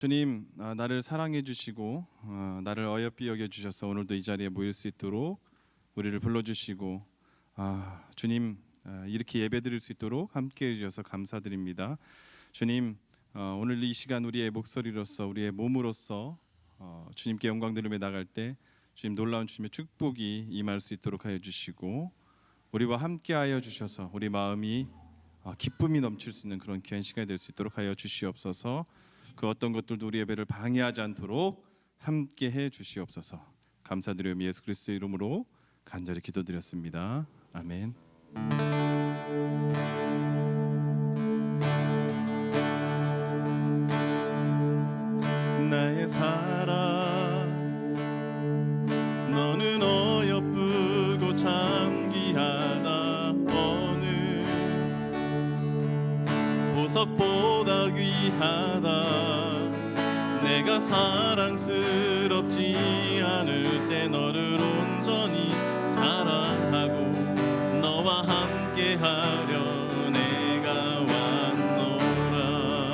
주님, 나를 사랑해 주시고 나를 어여삐 여겨 주셔서 오늘도 이 자리에 모일 수 있도록 우리를 불러주시고 주님, 이렇게 예배드릴 수 있도록 함께해 주셔서 감사드립니다. 주님, 오늘 이 시간 우리의 목소리로서 우리의 몸으로서 주님께 영광 드리며 나갈 때 주님 놀라운 주님의 축복이 임할 수 있도록 하여 주시고 우리와 함께하여 주셔서 우리 마음이 기쁨이 넘칠 수 있는 그런 귀한 시간이 될 수 있도록 하여 주시옵소서. 그 어떤 것들도 우리 예배를 방해하지 않도록 함께해 주시옵소서. 감사드리며 예수 그리스도의 이름으로 간절히 기도드렸습니다. 아멘. 나의 사랑, 너는 어여쁘고 참 귀하다. 어느 보석보다 귀하다. 내가 사랑스럽지 않을 때 너를 온전히 사랑하고 너와 함께하려 내가 왔노라.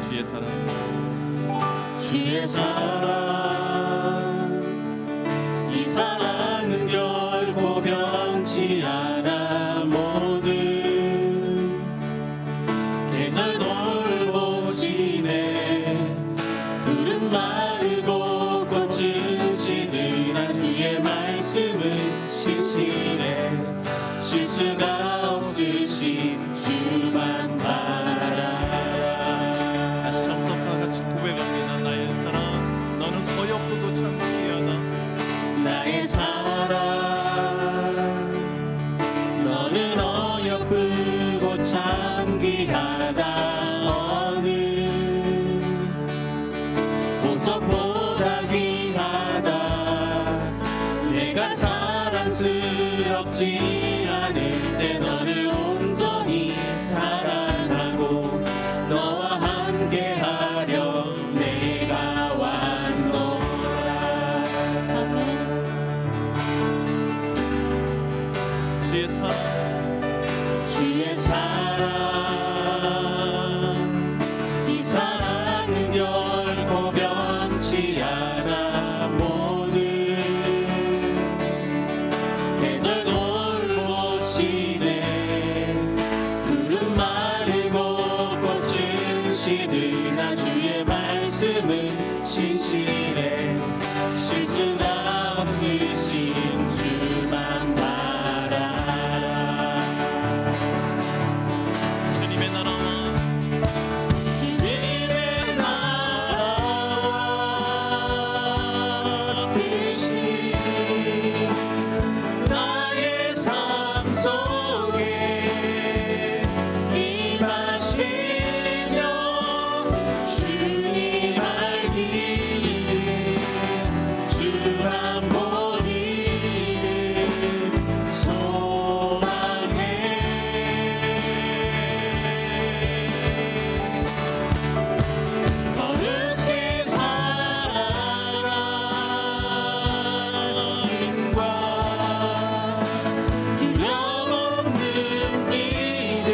주의 사랑, 주의 사랑, 이 사랑은 결코 변치 않아. 모든 계절 돌보시네. 푸른 마르고 꽃은 시드나 주의 말씀은 신실해. 실수가 없으신 주만 바라라. 다시 참석과 같이 고백합니다. 나의 사랑, 너는 어여쁘고 참 귀하다. 나의 사랑, 너는 어여쁘고 참 귀하다. 어느 보석보다 귀하다. 내가 사랑스럽지 않을 때 너를 온전히 사랑하고 너와 함께하려 내가 왔노라. 주의 사랑, 주의 사랑, 이 사랑은 결코 변치 않아. 모든 계절 돌보시네. 푸른 마르고 꽃은 시드나 주의 말씀은 신실해. 실수가 없으신 주만 바라라. 주님의 나라와 주님의 나라 뜻이 나의 삶 속에 임하시며 주님 알기를 주만 보니 소망해. 거룩히 사랑과 두려움 없는 믿음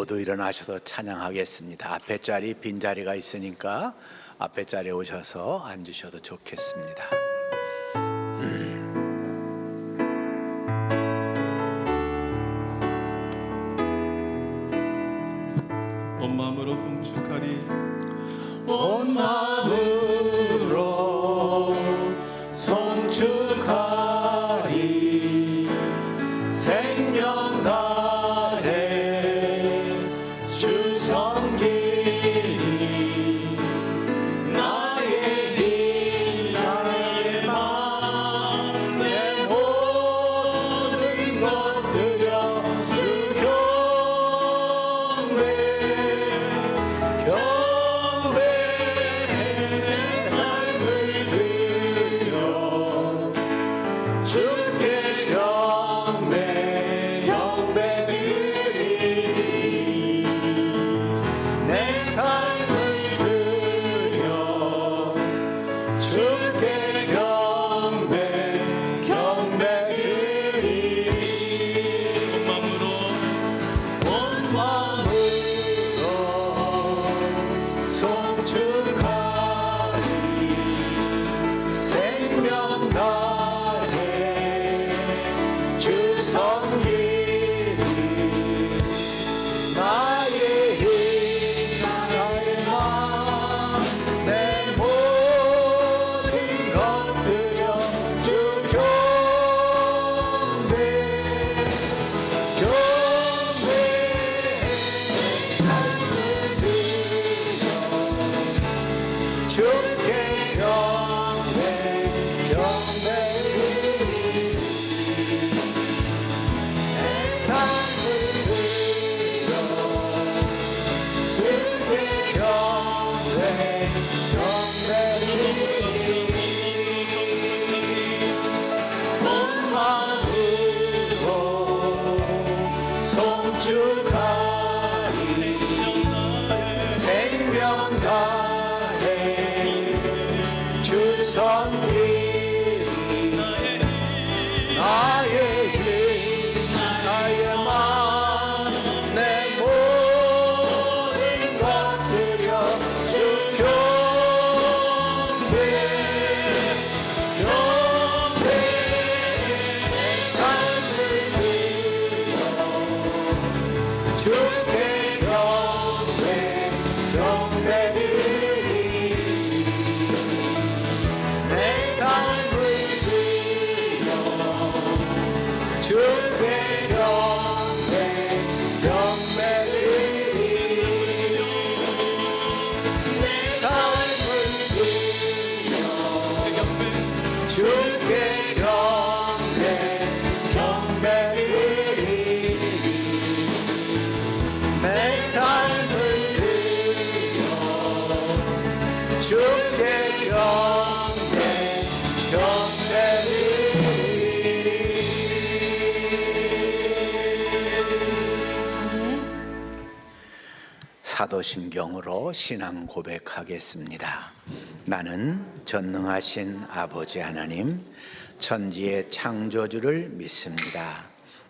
모두 일어나셔서 찬양하겠습니다. 앞에 자리 빈 자리가 있으니까 앞에 자리에 오셔서 앉으셔도 좋겠습니다. 온 마음으로 송축하리 온 마음으로 송축하리 생명 다해 주 섬기리 나의 일 나의 맘 내 모든 것 드려 주 경배 내 삶을 드려 주께 경배드리리 내 삶을 드려 주께 경배드리리 온 마음으로 송축하리 생명 다해 주 섬기리 나의 힘 나의 맘 내 모든 것 드려 주 경배 삶을 드려 주께 경배드리리 내 삶을 드려 주께 경배드리리 온 마음으로 송축하리 생명 다해 주 섬기리 나의 힘 나의 맘 내 모든 것 드려 주 경배 삶을 드려 주께 경배드리리 내 삶을 드려 주께 경배드리리 내 삶을 드려 주께 경배드리리 내 삶을 드려 주께 사도신경으로 신앙 고백하겠습니다. 나는 전능하신 아버지 하나님 천지의 창조주를 믿습니다.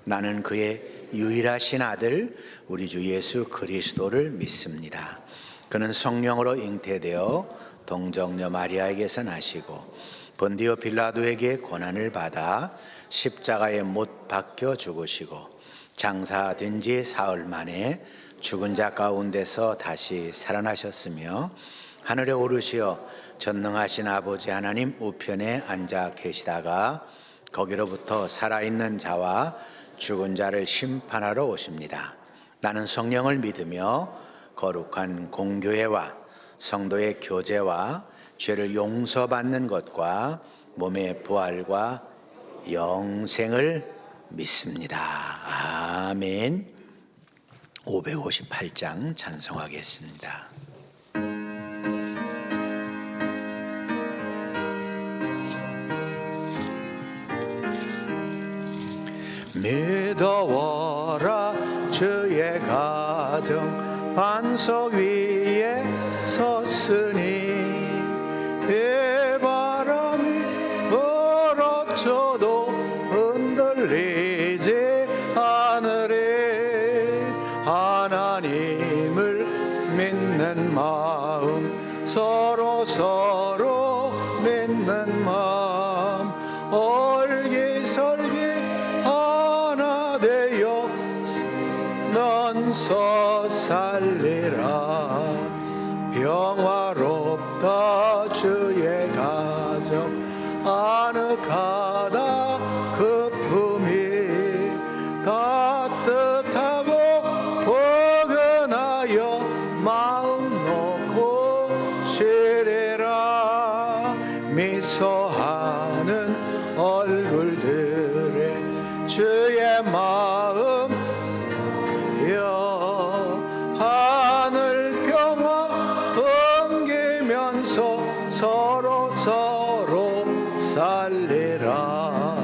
나는 그의 유일하신 아들 우리 주 예수 그리스도를 믿습니다. 그는 성령으로 잉태되어 동정녀 마리아에게서 나시고 본디오 빌라도에게 고난을 받아 십자가에 못 박혀 죽으시고 장사된 지 사흘 만에 죽은 자 가운데서 다시 살아나셨으며 하늘에 오르시어 전능하신 아버지 하나님 우편에 앉아 계시다가 거기로부터 살아있는 자와 죽은 자를 심판하러 오십니다. 나는 성령을 믿으며 거룩한 공교회와 성도의 교제와 죄를 용서받는 것과 몸의 부활과 영생을 믿습니다. 아멘. 558장 찬송하겠습니다. 믿어워라 주의 가정 반석 위에 섰으니 비바람이 불어쳐도 흔들리지 않으리 하나님 마음 서로 믿는 마음 얼기설기 하나 되어 면서 살리라. 평화롭다 주의 가정 아늑하다 그 품이 따뜻하고 포근하여 마음 놓고 쉬리라. 미소하는 얼굴들에 주의 마음 하늘 평화 풍기면서 서로 살리라.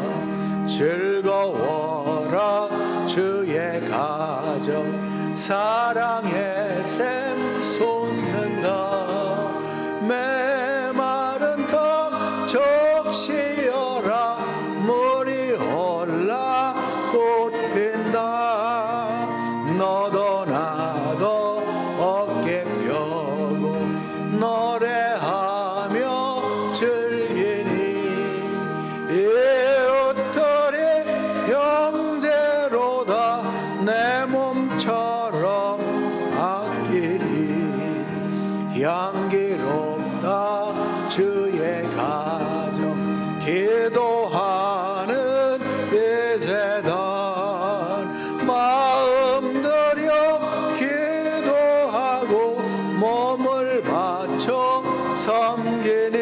즐거워라 주의 가정 사랑의 샘 솟는다. 메마른 떡 적시어라. 물이 올라 꽃 핀다. 너도 나도 어깨 펴고 노래하며 즐기니 이웃들이 형제로다 내 몸처럼 아끼리. 향기롭다 주의 가정 기도하는 예제단. 마음 들여 기도하고 몸을 바쳐 섬기니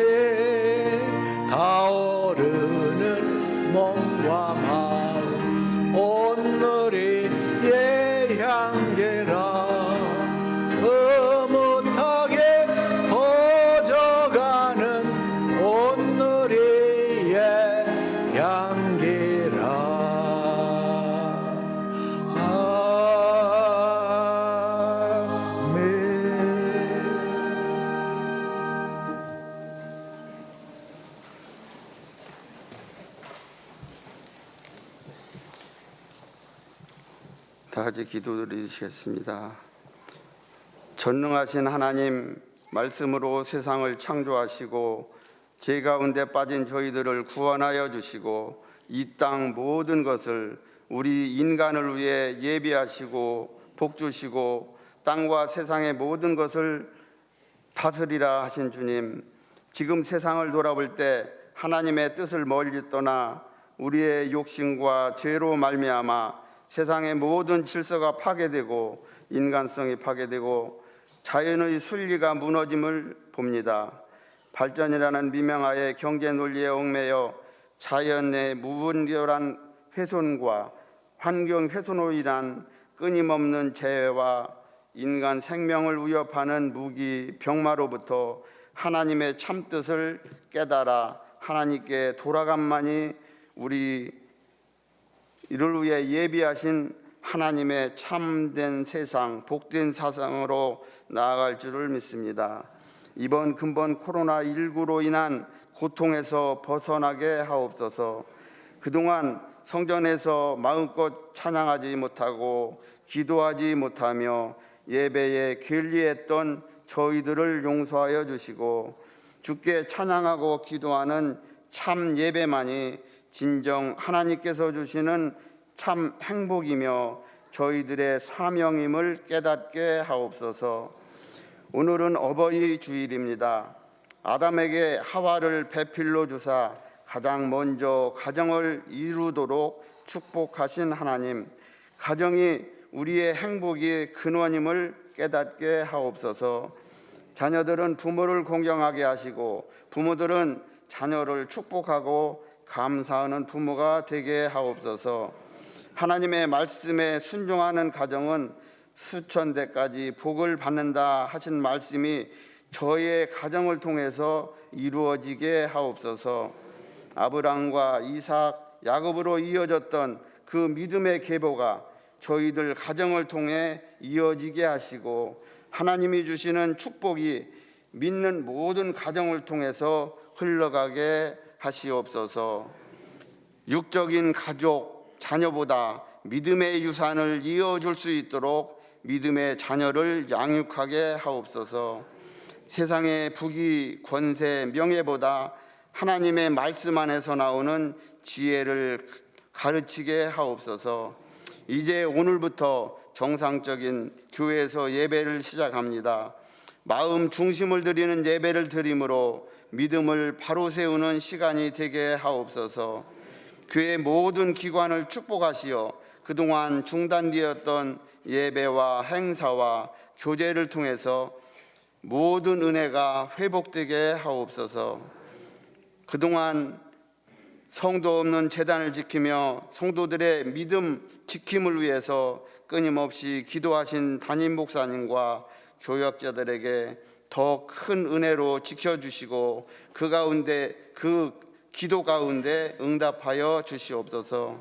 타오르는 몸과 마음 온누리 예향기라. 흐뭇하게 퍼져가는 온누리의 향기라. 다 같이 기도드리시겠습니다. 전능하신 하나님, 말씀으로 세상을 창조하시고 죄 가운데 빠진 저희들을 구원하여 주시고 이 땅 모든 것을 우리 인간을 위해 예비하시고 복주시고 땅과 세상의 모든 것을 다스리라 하신 주님, 지금 세상을 돌아볼 때 하나님의 뜻을 멀리 떠나 우리의 욕심과 죄로 말미암아 세상의 모든 질서가 파괴되고 인간성이 파괴되고 자연의 순리가 무너짐을 봅니다. 발전이라는 미명하에 경제 논리에 얽매여 자연의 무분별한 훼손과 환경 훼손으로 인한 끊임없는 재해와 인간 생명을 위협하는 무기 병마로부터 하나님의 참뜻을 깨달아 하나님께 돌아간만이 우리 이를 위해 예비하신 하나님의 참된 세상, 복된 사상으로 나아갈 줄을 믿습니다. 이번 근본 코로나19로 인한 고통에서 벗어나게 하옵소서. 그동안 성전에서 마음껏 찬양하지 못하고 기도하지 못하며 예배에 게을리했던 저희들을 용서하여 주시고 주께 찬양하고 기도하는 참 예배만이 진정 하나님께서 주시는 참 행복이며 저희들의 사명임을 깨닫게 하옵소서. 오늘은 어버이 주일입니다. 아담에게 하와를 배필로 주사 가장 먼저 가정을 이루도록 축복하신 하나님, 가정이 우리의 행복의 근원임을 깨닫게 하옵소서. 자녀들은 부모를 공경하게 하시고 부모들은 자녀를 축복하고 감사하는 부모가 되게 하옵소서. 하나님의 말씀에 순종하는 가정은 수천 대까지 복을 받는다 하신 말씀이 저의 가정을 통해서 이루어지게 하옵소서. 아브라함과 이삭, 야곱으로 이어졌던 그 믿음의 계보가 저희들 가정을 통해 이어지게 하시고 하나님이 주시는 축복이 믿는 모든 가정을 통해서 흘러가게 하시옵소서. 육적인 가족, 자녀보다 믿음의 유산을 이어줄 수 있도록 믿음의 자녀를 양육하게 하옵소서. 세상의 부귀, 권세, 명예보다 하나님의 말씀 안에서 나오는 지혜를 가르치게 하옵소서. 이제 오늘부터 정상적인 교회에서 예배를 시작합니다. 마음 중심을 드리는 예배를 드림으로 믿음을 바로 세우는 시간이 되게 하옵소서. 교회 모든 기관을 축복하시어 그동안 중단되었던 예배와 행사와 교제를 통해서 모든 은혜가 회복되게 하옵소서. 그동안 성도 없는 재단을 지키며 성도들의 믿음 지킴을 위해서 끊임없이 기도하신 담임 목사님과 교역자들에게 더 큰 은혜로 지켜주시고 그 기도 가운데 응답하여 주시옵소서.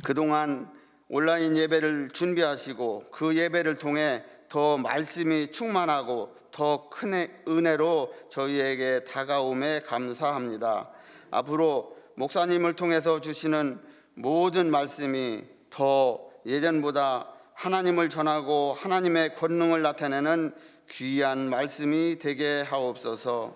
그동안 온라인 예배를 준비하시고 그 예배를 통해 더 말씀이 충만하고 더 큰 은혜로 저희에게 다가옴에 감사합니다. 앞으로 목사님을 통해서 주시는 모든 말씀이 더 예전보다 하나님을 전하고 하나님의 권능을 나타내는 귀한 말씀이 되게 하옵소서.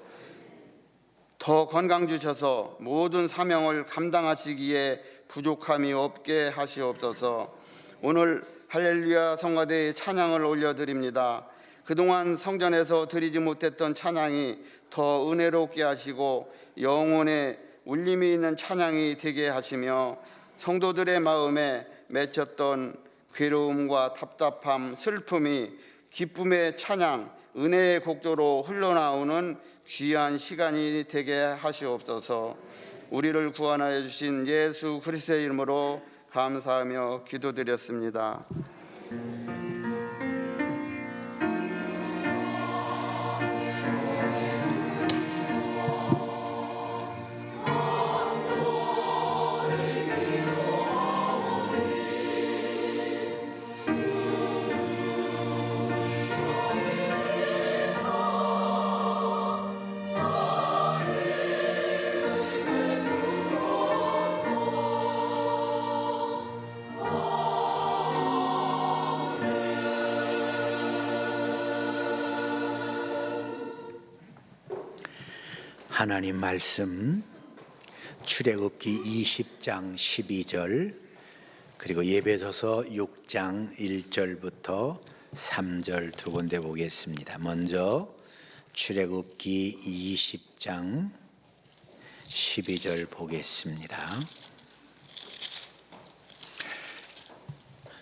더 건강 주셔서 모든 사명을 감당하시기에 부족함이 없게 하시옵소서. 오늘 할렐루야 성가대의 찬양을 올려드립니다. 그동안 성전에서 드리지 못했던 찬양이 더 은혜롭게 하시고 영혼에 울림이 있는 찬양이 되게 하시며 성도들의 마음에 맺혔던 괴로움과 답답함, 슬픔이 기쁨의 찬양, 은혜의 곡조로 흘러나오는 귀한 시간이 되게 하시옵소서. 우리를 구원하여 주신 예수 그리스도의 이름으로 감사하며 기도드렸습니다. 하나님 말씀 출애굽기 20장 12절 그리고 예배소서 6장 1절부터 3절 두 군데 보겠습니다. 먼저 출애굽기 20장 12절 보겠습니다.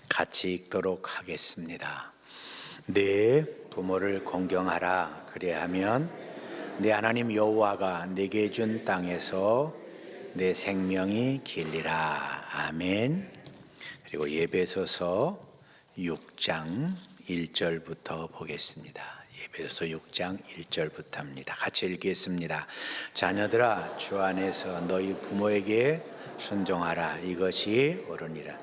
같이 읽도록 하겠습니다. 내 부모를 공경하라. 그리하면 내 하나님 여호와가 내게 준 땅에서 내 생명이 길리라. 아멘. 그리고 예배소서 6장 1절부터 보겠습니다. 예배소서 6장 1절부터입니다. 같이 읽겠습니다. 자녀들아, 주 안에서 너희 부모에게 순종하라. 이것이 옳으니라.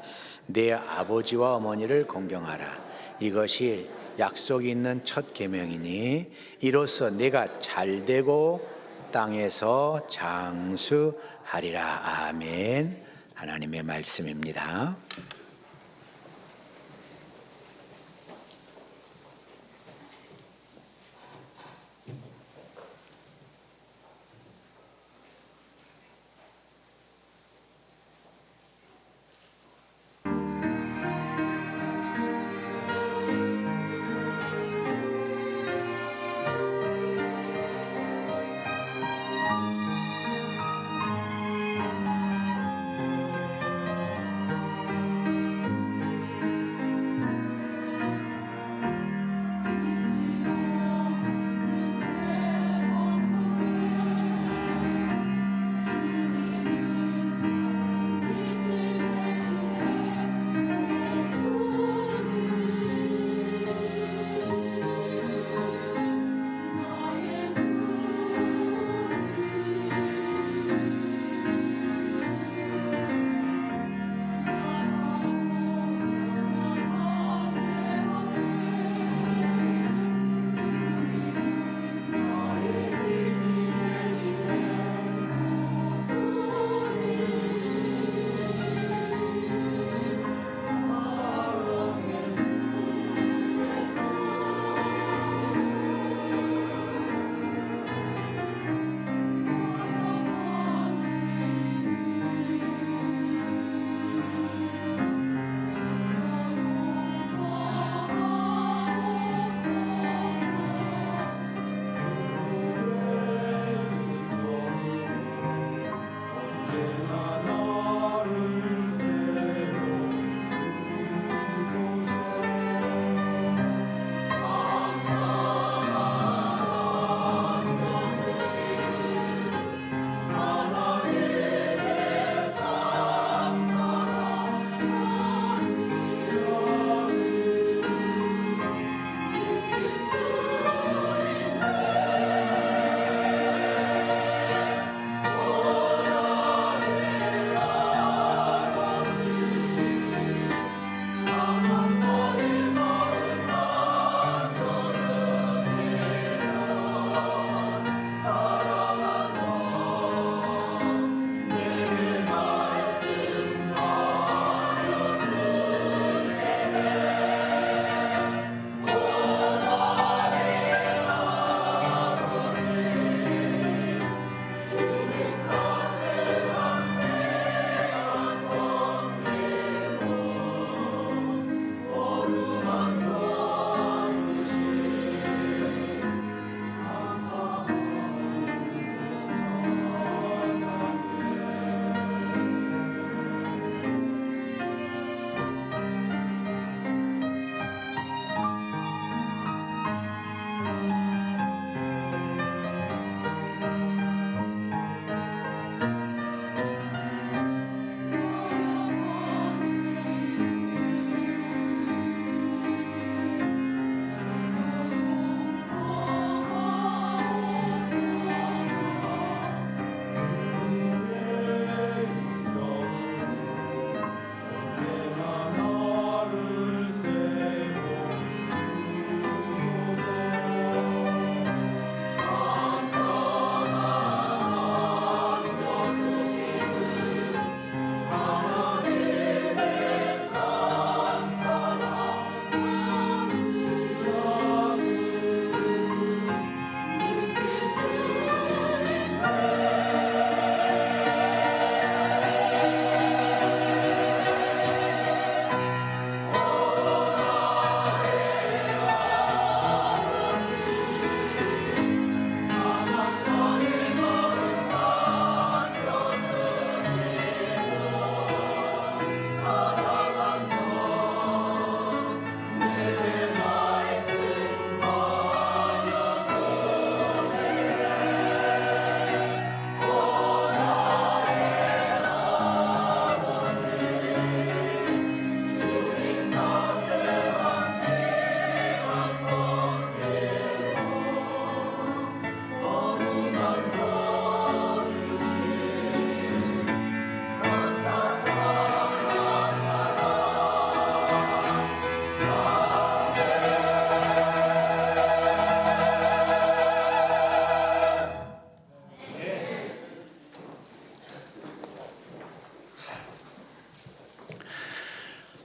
내 아버지와 어머니를 공경하라. 이것이 약속이 있는 첫 계명이니 이로써 내가 잘되고 땅에서 장수하리라. 아멘. 하나님의 말씀입니다.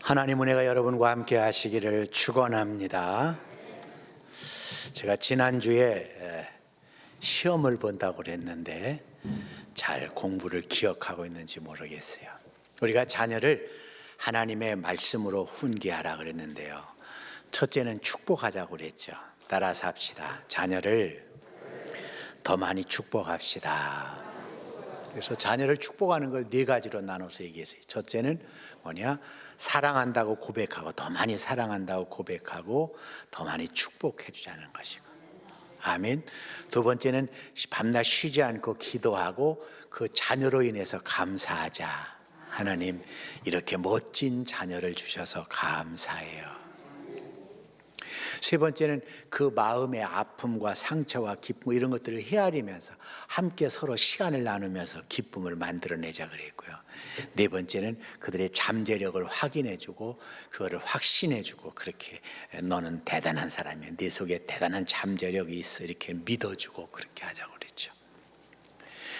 하나님 은혜가 여러분과 함께 하시기를 축원합니다. 제가 지난주에 시험을 본다고 그랬는데 잘 공부를 기억하고 있는지 모르겠어요. 우리가 자녀를 하나님의 말씀으로 훈계하라 그랬는데요. 첫째는 축복하자고 그랬죠. 따라서 합시다. 자녀를 더 많이 축복합시다. 그래서 자녀를 축복하는 걸 네 가지로 나눠서 얘기했어요. 첫째는 뭐냐? 사랑한다고 고백하고, 더 많이 사랑한다고 고백하고, 더 많이 축복해 주자는 것이고. 아멘. 두 번째는 밤낮 쉬지 않고 기도하고 그 자녀로 인해서 감사하자. 하나님, 이렇게 멋진 자녀를 주셔서 감사해요. 세 번째는 그 마음의 아픔과 상처와 기쁨 이런 것들을 헤아리면서 함께 서로 시간을 나누면서 기쁨을 만들어내자 그랬고요. 네 번째는 그들의 잠재력을 확인해주고 그거를 확신해주고, 그렇게 너는 대단한 사람이야, 네 속에 대단한 잠재력이 있어, 이렇게 믿어주고 그렇게 하자고 그랬죠.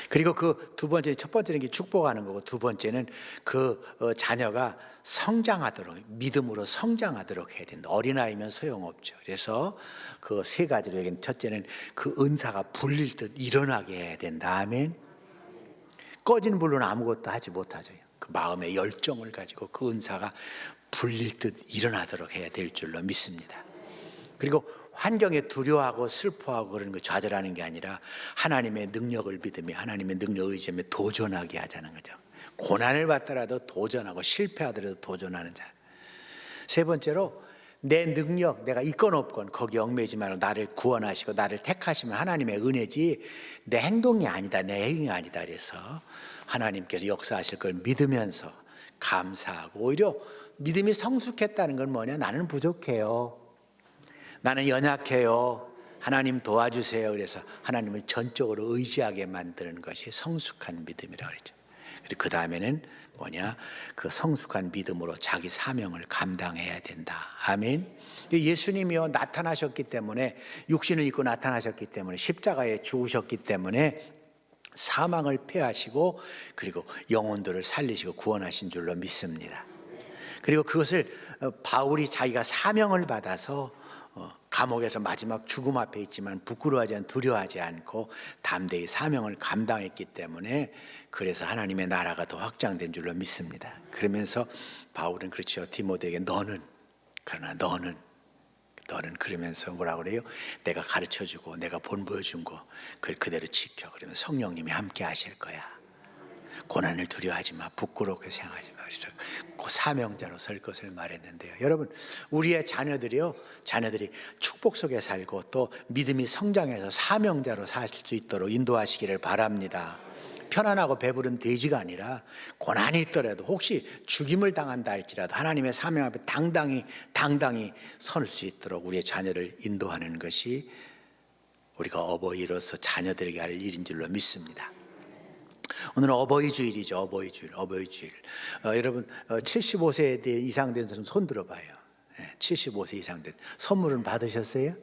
그리고 그 두 번째, 첫 번째는 축복하는 거고, 두 번째는 그 자녀가 성장하도록, 믿음으로 성장하도록 해야 된다. 어린아이면 소용없죠. 그래서 그 세 가지로 얘기는, 첫째는 그 은사가 불릴 듯 일어나게 해야 된다. 아멘. 꺼진 불로는 아무것도 하지 못하죠. 그 마음의 열정을 가지고 그 은사가 불릴 듯 일어나도록 해야 될 줄로 믿습니다. 그리고 환경에 두려워하고 슬퍼하고 그런 거 좌절하는 게 아니라 하나님의 능력을 믿으며 하나님의 능력을 의지하며 도전하게 하자는 거죠. 고난을 받더라도 도전하고 실패하더라도 도전하는 자. 세 번째로 내 능력, 내가 있건 없건 거기 얽매이지 말고 나를 구원하시고 나를 택하시면 하나님의 은혜지 내 행동이 아니다, 내 행위가 아니다. 그래서 하나님께서 역사하실 걸 믿으면서 감사하고, 오히려 믿음이 성숙했다는 건 뭐냐? 나는 부족해요, 나는 연약해요, 하나님 도와주세요. 그래서 하나님을 전적으로 의지하게 만드는 것이 성숙한 믿음이라고 그러죠. 그리고 그 다음에는 뭐냐? 그 성숙한 믿음으로 자기 사명을 감당해야 된다. 아멘. 예수님이요 나타나셨기 때문에, 육신을 입고 나타나셨기 때문에, 십자가에 죽으셨기 때문에 사망을 패하시고 그리고 영혼들을 살리시고 구원하신 줄로 믿습니다. 그리고 그것을 바울이 자기가 사명을 받아서 감옥에서 마지막 죽음 앞에 있지만 부끄러워하지 않고 두려워하지 않고 담대히 사명을 감당했기 때문에, 그래서 하나님의 나라가 더 확장된 줄로 믿습니다. 그러면서 바울은 그렇죠, 디모데에게 그러나 너는 그러면서 뭐라고 그래요? 내가 가르쳐주고 내가 본보여준 거 그걸 그대로 지켜. 그러면 성령님이 함께 하실 거야. 고난을 두려워하지 마, 부끄럽게 생각하지 마. 그래서 그 사명자로 설 것을 말했는데요. 여러분, 우리의 자녀들이 축복 속에 살고 또 믿음이 성장해서 사명자로 살 수 있도록 인도하시기를 바랍니다. 편안하고 배부른 돼지가 아니라 고난이 있더라도, 혹시 죽임을 당한다 할지라도 하나님의 사명 앞에 당당히 설 수 있도록 우리의 자녀를 인도하는 것이 우리가 어버이로서 자녀들에게 할 일인 줄로 믿습니다. 오늘은 어버이 주일이죠. 어버이 주일. 여러분 75세 이상 된 사람 손 들어봐요. 75세 이상 된 선물은 받으셨어요?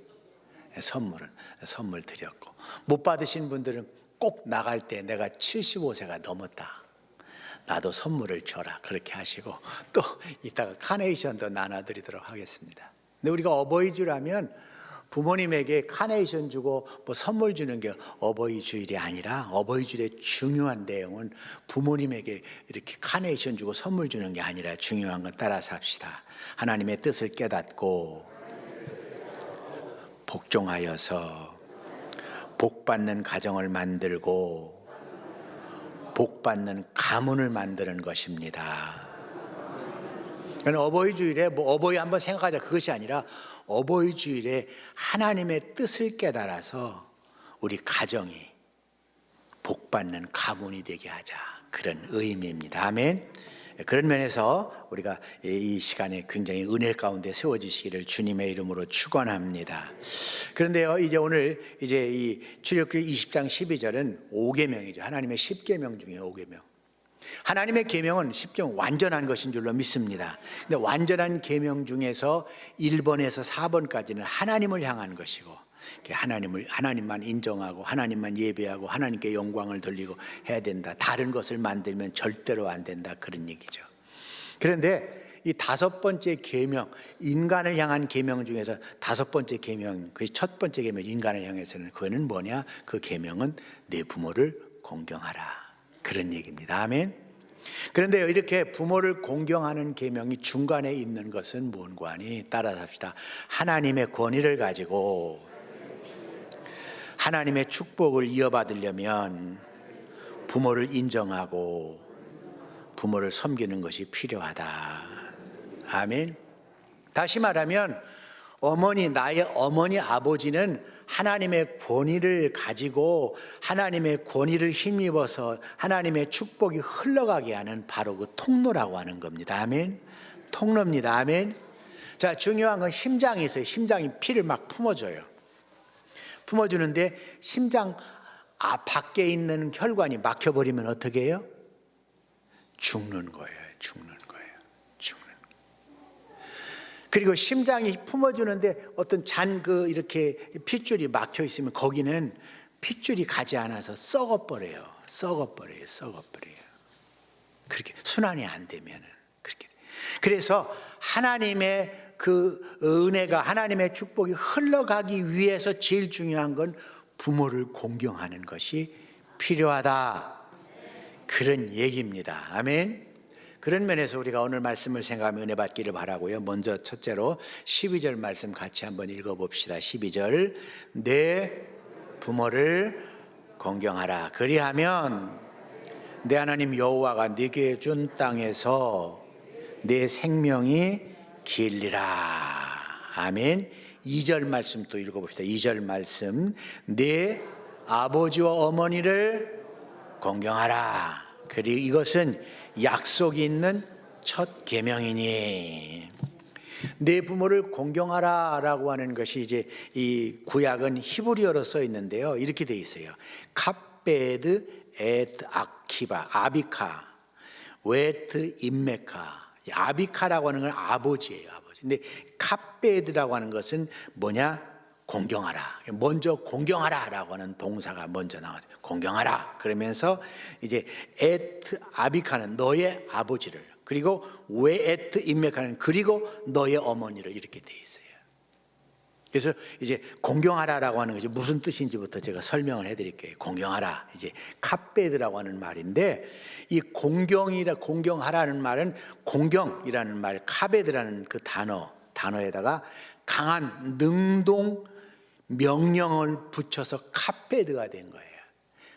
선물 드렸고, 못 받으신 분들은 꼭 나갈 때 내가 75세가 넘었다, 나도 선물을 줘라, 그렇게 하시고 또 이따가 카네이션도 나눠드리도록 하겠습니다. 근데 우리가 어버이 주라면 부모님에게 카네이션 주고 뭐 선물 주는 게 어버이 주일이 아니라, 어버이 주일의 중요한 내용은 부모님에게 이렇게 카네이션 주고 선물 주는 게 아니라, 중요한 건 따라서 합시다. 하나님의 뜻을 깨닫고 복종하여서 복받는 가정을 만들고 복받는 가문을 만드는 것입니다. 어버이 주일에 어버이 한번 생각하자, 그것이 아니라 어버이 주일에 하나님의 뜻을 깨달아서 우리 가정이 복받는 가문이 되게 하자, 그런 의미입니다. 아멘. 그런 면에서 우리가 이 시간에 굉장히 은혜 가운데 세워지시기를 주님의 이름으로 축원합니다. 그런데요, 이제 오늘 이 출애굽기 20장 12절은 5계명이죠. 하나님의 10계명 중에 5계명. 하나님의 계명은 10계명 완전한 것인 줄로 믿습니다. 근데 완전한 계명 중에서 1번에서 4번까지는 하나님을 향한 것이고, 하나님만 인정하고 하나님만 예배하고 하나님께 영광을 돌리고 해야 된다. 다른 것을 만들면 절대로 안 된다, 그런 얘기죠. 그런데 이 5번째 계명, 인간을 향한 계명 중에서 5번째 계명, 그 첫 번째 계명 인간을 향해서는 그거는 뭐냐? 그 계명은 내 부모를 공경하라, 그런 얘기입니다. 아멘. 그런데 이렇게 부모를 공경하는 계명이 중간에 있는 것은 뭔가 하니, 따라서 합시다. 하나님의 권위를 가지고 하나님의 축복을 이어받으려면 부모를 인정하고 부모를 섬기는 것이 필요하다. 아멘. 다시 말하면 나의 어머니 아버지는 하나님의 권위를 가지고 하나님의 권위를 힘입어서 하나님의 축복이 흘러가게 하는 바로 그 통로라고 하는 겁니다. 아멘. 통로입니다. 아멘. 자, 중요한 건 심장이 있어요. 심장이 피를 막 품어주는데 심장 밖에 있는 혈관이 막혀버리면 어떻게 해요? 죽는 거예요. 그리고 심장이 품어주는데 어떤 이렇게 핏줄이 막혀 있으면 거기는 핏줄이 가지 않아서 썩어버려요. 그렇게 순환이 안 되면은 그렇게. 그래서 하나님의 그 은혜가, 하나님의 축복이 흘러가기 위해서 제일 중요한 건 부모를 공경하는 것이 필요하다, 그런 얘기입니다. 아멘. 그런 면에서 우리가 오늘 말씀을 생각하며 은혜 받기를 바라고요. 먼저 첫째로 12절 말씀 같이 한번 읽어봅시다. 12절, 내 부모를 공경하라. 그리하면 내 하나님 여호와가 네게 준 땅에서 내 생명이 길리라. 아멘. 2절 말씀 또 읽어봅시다. 2절 말씀. 내 아버지와 어머니를 공경하라. 그리고 이것은 약속이 있는 첫 계명이니. 내 부모를 공경하라라고 하는 것이 이제 이 구약은 히브리어로 써 있는데요. 이렇게 돼 있어요. 카베드 에트 아키바 아비카 웨트 임메카. 아비카라고 하는 건 아버지예요. 아버지. 근데 카베드라고 하는 것은 뭐냐? 공경하라. 먼저 공경하라라고 하는 동사가 먼저 나와요. 공경하라. 그러면서 이제 에트 아비카는 너의 아버지를, 그리고 왜 에트 임메카는 그리고 너의 어머니를, 이렇게 돼 있어요. 그래서 이제 공경하라라고 하는 것이 무슨 뜻인지부터 제가 설명을 해드릴게요. 공경하라, 이제 카베드라고 하는 말인데, 이 공경하라는 말은 공경이라는 말, 카베드라는 그 단어에다가 강한 능동 명령을 붙여서 카베드가 된 거예요.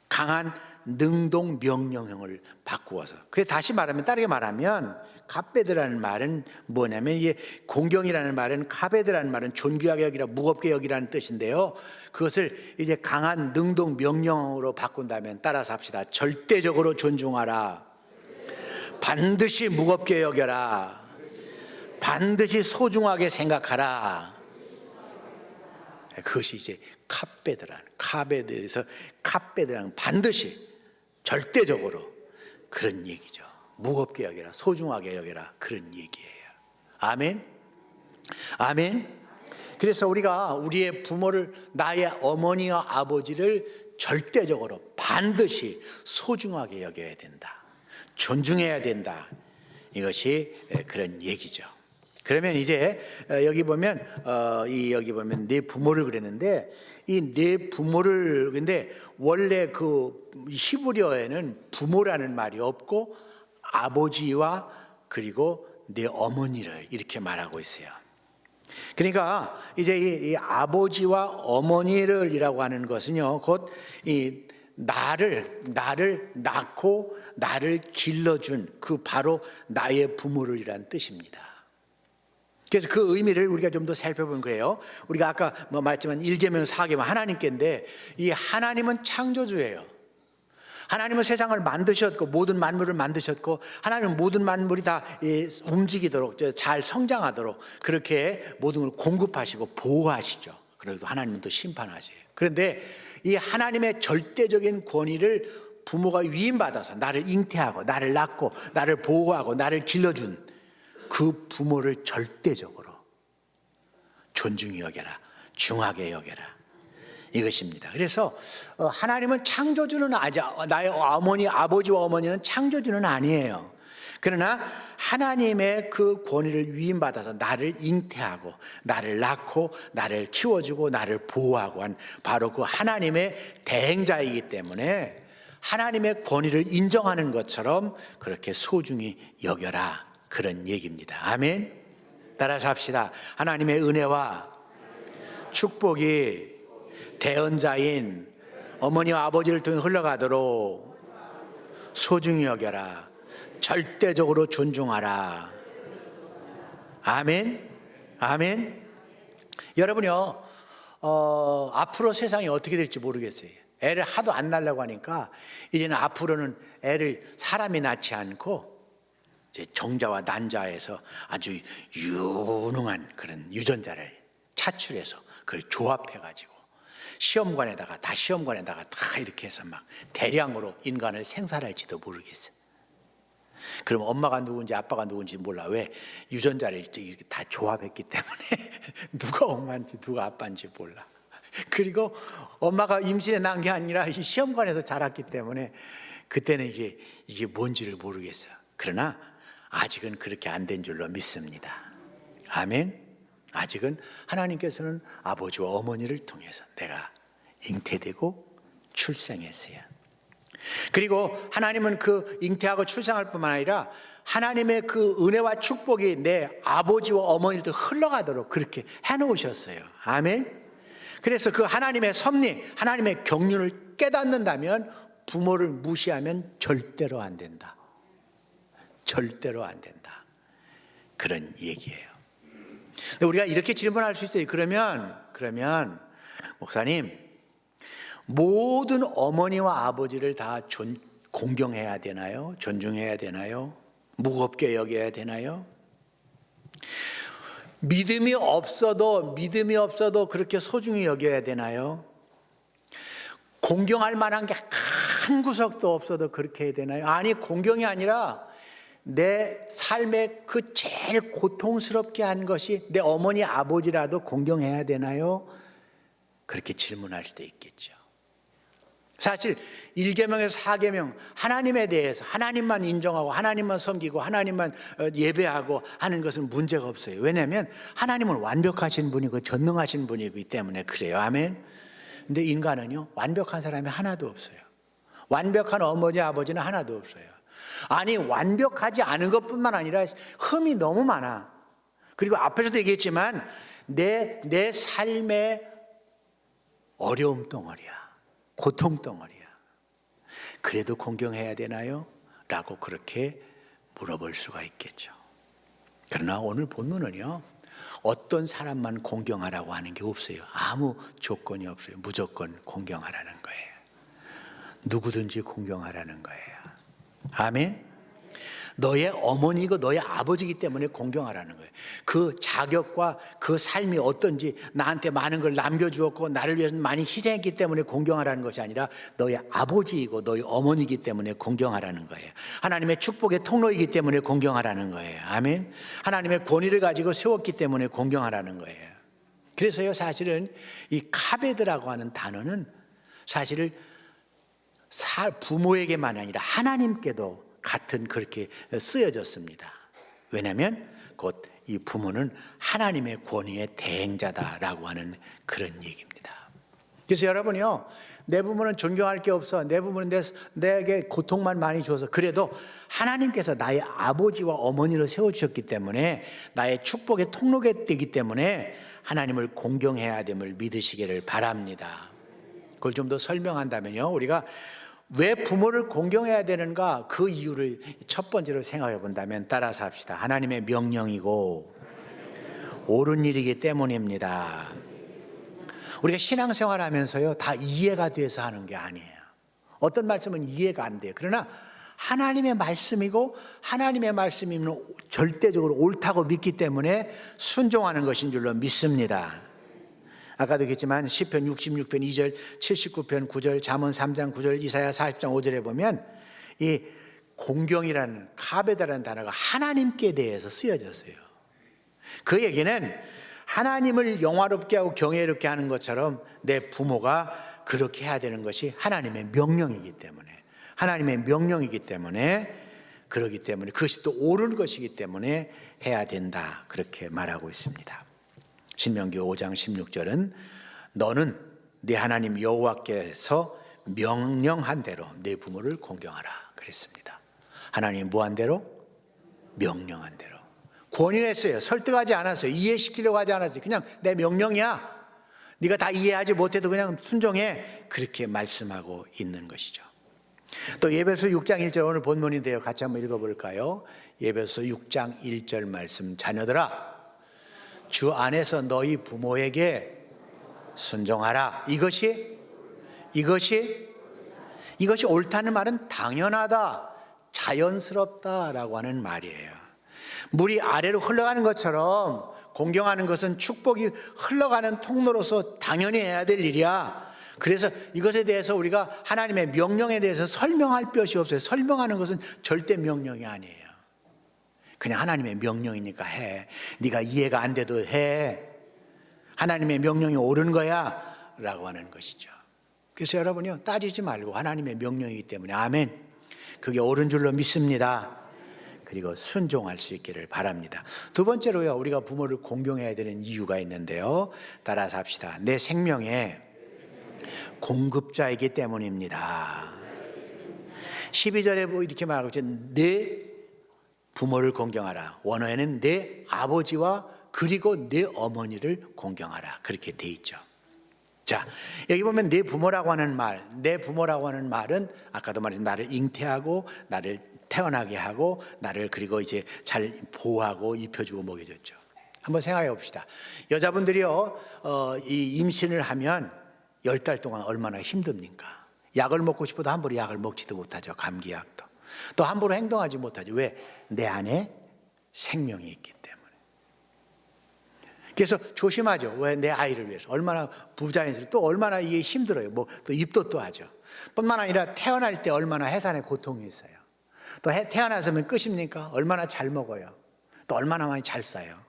강한 능동 명령형을 바꾸어서. 그게 다시 말하면, 다르게 말하면 카베드라는 말은 뭐냐면, 이게 공경이라는 말은, 카베드라는 말은 존귀하게 여기라, 무겁게 여기라는 뜻인데요. 그것을 이제 강한 능동 명령으로 바꾼다면, 따라서 합시다. 절대적으로 존중하라. 반드시 무겁게 여겨라. 반드시 소중하게 생각하라. 그것이 이제 카베드에서 카베드라는 반드시, 절대적으로 그런 얘기죠. 무겁게 여겨라, 소중하게 여겨라, 그런 얘기예요. 아멘. 아멘. 그래서 우리가 우리의 부모를, 나의 어머니와 아버지를 절대적으로 반드시 소중하게 여겨야 된다. 존중해야 된다. 이것이 그런 얘기죠. 그러면 이제 여기 보면 내 부모를 그랬는데, 이 내 부모를, 근데 원래 그 히브리어에는 부모라는 말이 없고 아버지와 그리고 내 어머니를 이렇게 말하고 있어요. 그러니까 이제 이 아버지와 어머니를이라고 하는 것은요, 곧 이 나를 낳고 나를 길러준 그 바로 나의 부모를이란 뜻입니다. 그래서 그 의미를 우리가 좀 더 살펴보면 그래요. 우리가 아까 말했지만 1계명 4계명 하나님께인데, 이 하나님은 창조주예요. 하나님은 세상을 만드셨고 모든 만물을 만드셨고, 하나님은 모든 만물이 다 움직이도록, 잘 성장하도록 그렇게 모든 걸 공급하시고 보호하시죠. 그래도 하나님은 또 심판하세요. 그런데 이 하나님의 절대적인 권위를 부모가 위임받아서 나를 잉태하고 나를 낳고 나를 보호하고 나를 길러준 그 부모를 절대적으로 존중히 여겨라, 중하게 여겨라, 이것입니다. 그래서 하나님은 창조주는 나의 아버지와 어머니는 창조주는 아니에요. 그러나 하나님의 그 권위를 위임받아서 나를 잉태하고 나를 낳고 나를 키워주고 나를 보호하고 한 바로 그 하나님의 대행자이기 때문에 하나님의 권위를 인정하는 것처럼 그렇게 소중히 여겨라, 그런 얘기입니다. 아멘. 따라서 합시다. 하나님의 은혜와 축복이 대언자인 어머니와 아버지를 통해 흘러가도록 소중히 여겨라, 절대적으로 존중하라. 아멘. 아멘. 여러분요, 앞으로 세상이 어떻게 될지 모르겠어요. 애를 하도 안 낳으려고 하니까 이제는 앞으로는 애를 사람이 낳지 않고 정자와 난자에서 아주 유능한 그런 유전자를 차출해서 그걸 조합해가지고 시험관에다가 다 이렇게 해서 막 대량으로 인간을 생산할지도 모르겠어요. 그럼 엄마가 누군지 아빠가 누군지 몰라. 왜? 유전자를 이렇게 다 조합했기 때문에 누가 엄마인지 누가 아빠인지 몰라. 그리고 엄마가 임신해 낳은 게 아니라 이 시험관에서 자랐기 때문에 그때는 이게 뭔지를 모르겠어요. 그러나 아직은 그렇게 안 된 줄로 믿습니다. 아멘. 아직은 하나님께서는 아버지와 어머니를 통해서 내가 잉태되고 출생했어요. 그리고 하나님은 그 잉태하고 출생할 뿐만 아니라 하나님의 그 은혜와 축복이 내 아버지와 어머니도 흘러가도록 그렇게 해놓으셨어요. 아멘. 그래서 그 하나님의 섭리, 하나님의 경륜을 깨닫는다면 부모를 무시하면 절대로 안 된다. 절대로 안 된다. 그런 얘기예요. 우리가 이렇게 질문할 수 있어요. 그러면 목사님, 모든 어머니와 아버지를 다 공경해야 되나요? 존중해야 되나요? 무겁게 여겨야 되나요? 믿음이 없어도 그렇게 소중히 여겨야 되나요? 공경할 만한 게 한 구석도 없어도 그렇게 해야 되나요? 아니, 공경이 아니라 내 삶에 그 제일 고통스럽게 한 것이 내 어머니 아버지라도 공경해야 되나요? 그렇게 질문할 수도 있겠죠. 사실 1계명에서 4계명 하나님에 대해서 하나님만 인정하고 하나님만 섬기고 하나님만 예배하고 하는 것은 문제가 없어요. 왜냐하면 하나님은 완벽하신 분이고 전능하신 분이기 때문에 그래요. 아멘. 근데 인간은요, 완벽한 사람이 하나도 없어요. 완벽한 어머니 아버지는 하나도 없어요. 아니, 완벽하지 않은 것뿐만 아니라 흠이 너무 많아. 그리고 앞에서도 얘기했지만 내 삶의 어려움 덩어리야. 고통 덩어리야. 그래도 공경해야 되나요? 라고 그렇게 물어볼 수가 있겠죠. 그러나 오늘 본문은요, 어떤 사람만 공경하라고 하는 게 없어요. 아무 조건이 없어요. 무조건 공경하라는 거예요. 누구든지 공경하라는 거예요. 아멘. 너의 어머니고 너의 아버지이기 때문에 공경하라는 거예요. 그 자격과 그 삶이 어떤지, 나한테 많은 걸 남겨주었고 나를 위해서 많이 희생했기 때문에 공경하라는 것이 아니라 너의 아버지이고 너의 어머니이기 때문에 공경하라는 거예요. 하나님의 축복의 통로이기 때문에 공경하라는 거예요. 아멘. 하나님의 권위를 가지고 세웠기 때문에 공경하라는 거예요. 그래서요, 사실은 이 카베드라고 하는 단어는 사실 부모에게만 아니라 하나님께도 같은 그렇게 쓰여졌습니다. 왜냐하면 곧 이 부모는 하나님의 권위의 대행자다라고 하는 그런 얘기입니다. 그래서 여러분이요, 내 부모는 존경할 게 없어, 내 부모는 내게 고통만 많이 줘서, 그래도 하나님께서 나의 아버지와 어머니를 세워주셨기 때문에 나의 축복의 통로가 되기 때문에 하나님을 공경해야 됨을 믿으시기를 바랍니다. 그걸 좀 더 설명한다면요, 우리가 왜 부모를 공경해야 되는가, 그 이유를 첫 번째로 생각해 본다면 따라서 합시다. 하나님의 명령이고 옳은 일이기 때문입니다. 우리가 신앙생활 하면서요, 다 이해가 돼서 하는 게 아니에요. 어떤 말씀은 이해가 안 돼요. 그러나 하나님의 말씀이고 하나님의 말씀이면 절대적으로 옳다고 믿기 때문에 순종하는 것인 줄로 믿습니다. 아까도 얘기했지만 시편 66편 2절, 79편 9절, 잠언 3장 9절, 이사야 40장 5절에 보면 이 공경이라는, 카베다라는 단어가 하나님께 대해서 쓰여졌어요. 그 얘기는 하나님을 영화롭게 하고 경외롭게 하는 것처럼 내 부모가 그렇게 해야 되는 것이 하나님의 명령이기 때문에, 하나님의 명령이기 때문에, 그러기 때문에 그것이 또 옳은 것이기 때문에 해야 된다, 그렇게 말하고 있습니다. 신명기 5장 16절은 너는 네 하나님 여호와께서 명령한 대로 네 부모를 공경하라 그랬습니다. 하나님이 뭐한 대로? 명령한 대로. 권유했어요. 설득하지 않았어요. 이해시키려고 하지 않았어요. 그냥 내 명령이야, 네가 다 이해하지 못해도 그냥 순종해, 그렇게 말씀하고 있는 것이죠. 또 예배소 6장 1절, 오늘 본문인데요, 같이 한번 읽어볼까요? 예배소 6장 1절 말씀. 자녀들아, 주 안에서 너희 부모에게 순종하라. 이것이 옳다는 말은 당연하다, 자연스럽다라고 하는 말이에요. 물이 아래로 흘러가는 것처럼 공경하는 것은 축복이 흘러가는 통로로서 당연히 해야 될 일이야. 그래서 이것에 대해서 우리가 하나님의 명령에 대해서 설명할 것이 없어요. 설명하는 것은 절대 명령이 아니에요. 그냥 하나님의 명령이니까 해. 네가 이해가 안 돼도 해. 하나님의 명령이 옳은 거야 라고 하는 것이죠. 그래서 여러분이요, 따지지 말고 하나님의 명령이기 때문에, 아멘, 그게 옳은 줄로 믿습니다. 그리고 순종할 수 있기를 바랍니다. 두 번째로요, 우리가 부모를 공경해야 되는 이유가 있는데요, 따라서 합시다. 내 생명의 공급자이기 때문입니다. 12절에 이렇게 말하고 있죠. 내 부모를 공경하라. 원어에는 내 아버지와 그리고 내 어머니를 공경하라, 그렇게 돼 있죠. 자, 여기 보면 내 부모라고 하는 말, 내 부모라고 하는 말은 아까도 말했지만 나를 잉태하고 나를 태어나게 하고 나를 그리고 이제 잘 보호하고 입혀주고 먹여줬죠. 한번 생각해 봅시다. 여자분들이요, 이 임신을 하면 10달 동안 얼마나 힘듭니까? 약을 먹고 싶어도 함부로 약을 먹지도 못하죠. 감기약도. 또 함부로 행동하지 못하죠. 왜? 내 안에 생명이 있기 때문에. 그래서 조심하죠. 왜? 내 아이를 위해서. 얼마나 부자인지 또 얼마나 이게 힘들어요. 뭐 또 입도 또 하죠. 뿐만 아니라 태어날 때 얼마나 해산의 고통이 있어요. 또 태어나서면 끝입니까? 얼마나 잘 먹어요. 또 얼마나 많이 잘 싸요.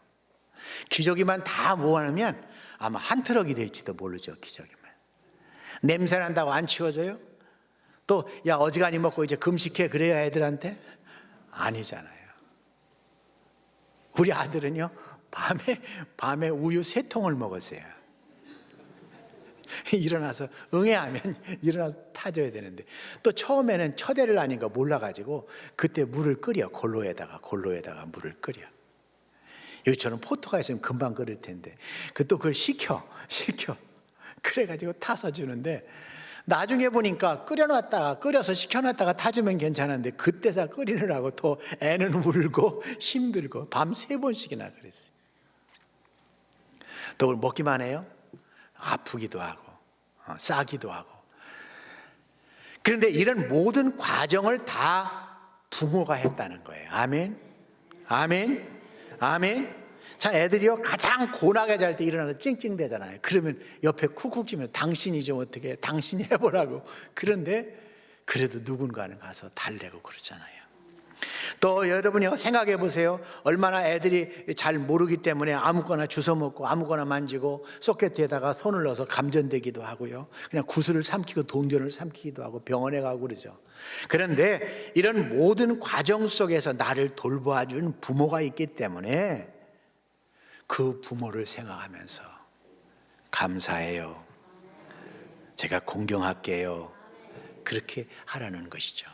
기저귀만 다 모아놓으면 아마 한 트럭이 될지도 모르죠. 기저귀만. 냄새 난다고 안 치워져요? 또 야 어지간히 먹고 이제 금식해 그래야 애들한테? 아니잖아요. 우리 아들은요 밤에 우유 3통을 먹었어요. 일어나서 응애하면 일어나서 타줘야 되는데 또 처음에는 첫애를 아닌 거 몰라가지고 그때 물을 끓여 골로에다가 물을 끓여. 여기처럼 포토가 있으면 금방 끓을 텐데 또 그걸 식혀 그래가지고 타서 주는데 나중에 보니까 끓여서 식혀놨다가 타주면 괜찮은데 그때서 끓이느라고 또 애는 울고 힘들고 밤 3번씩이나 그랬어요. 또 먹기만 해요? 아프기도 하고 싸기도 하고. 그런데 이런 모든 과정을 다 부모가 했다는 거예요. 아멘. 아멘. 아멘. 자, 애들이요 가장 고나게 잘 때 일어나서 찡찡대잖아요. 그러면 옆에 쿡쿡 찌면 당신이 좀 어떻게 당신이 해보라고. 그런데 그래도 누군가는 가서 달래고 그러잖아요. 또 여러분이 생각해 보세요. 얼마나 애들이 잘 모르기 때문에 아무거나 주워 먹고 아무거나 만지고 소켓에다가 손을 넣어서 감전되기도 하고요. 그냥 구슬을 삼키고 동전을 삼키기도 하고 병원에 가고 그러죠. 그런데 이런 모든 과정 속에서 나를 돌봐준 부모가 있기 때문에 그 부모를 생각하면서 감사해요. 제가 공경할게요. 그렇게 하라는 것이죠.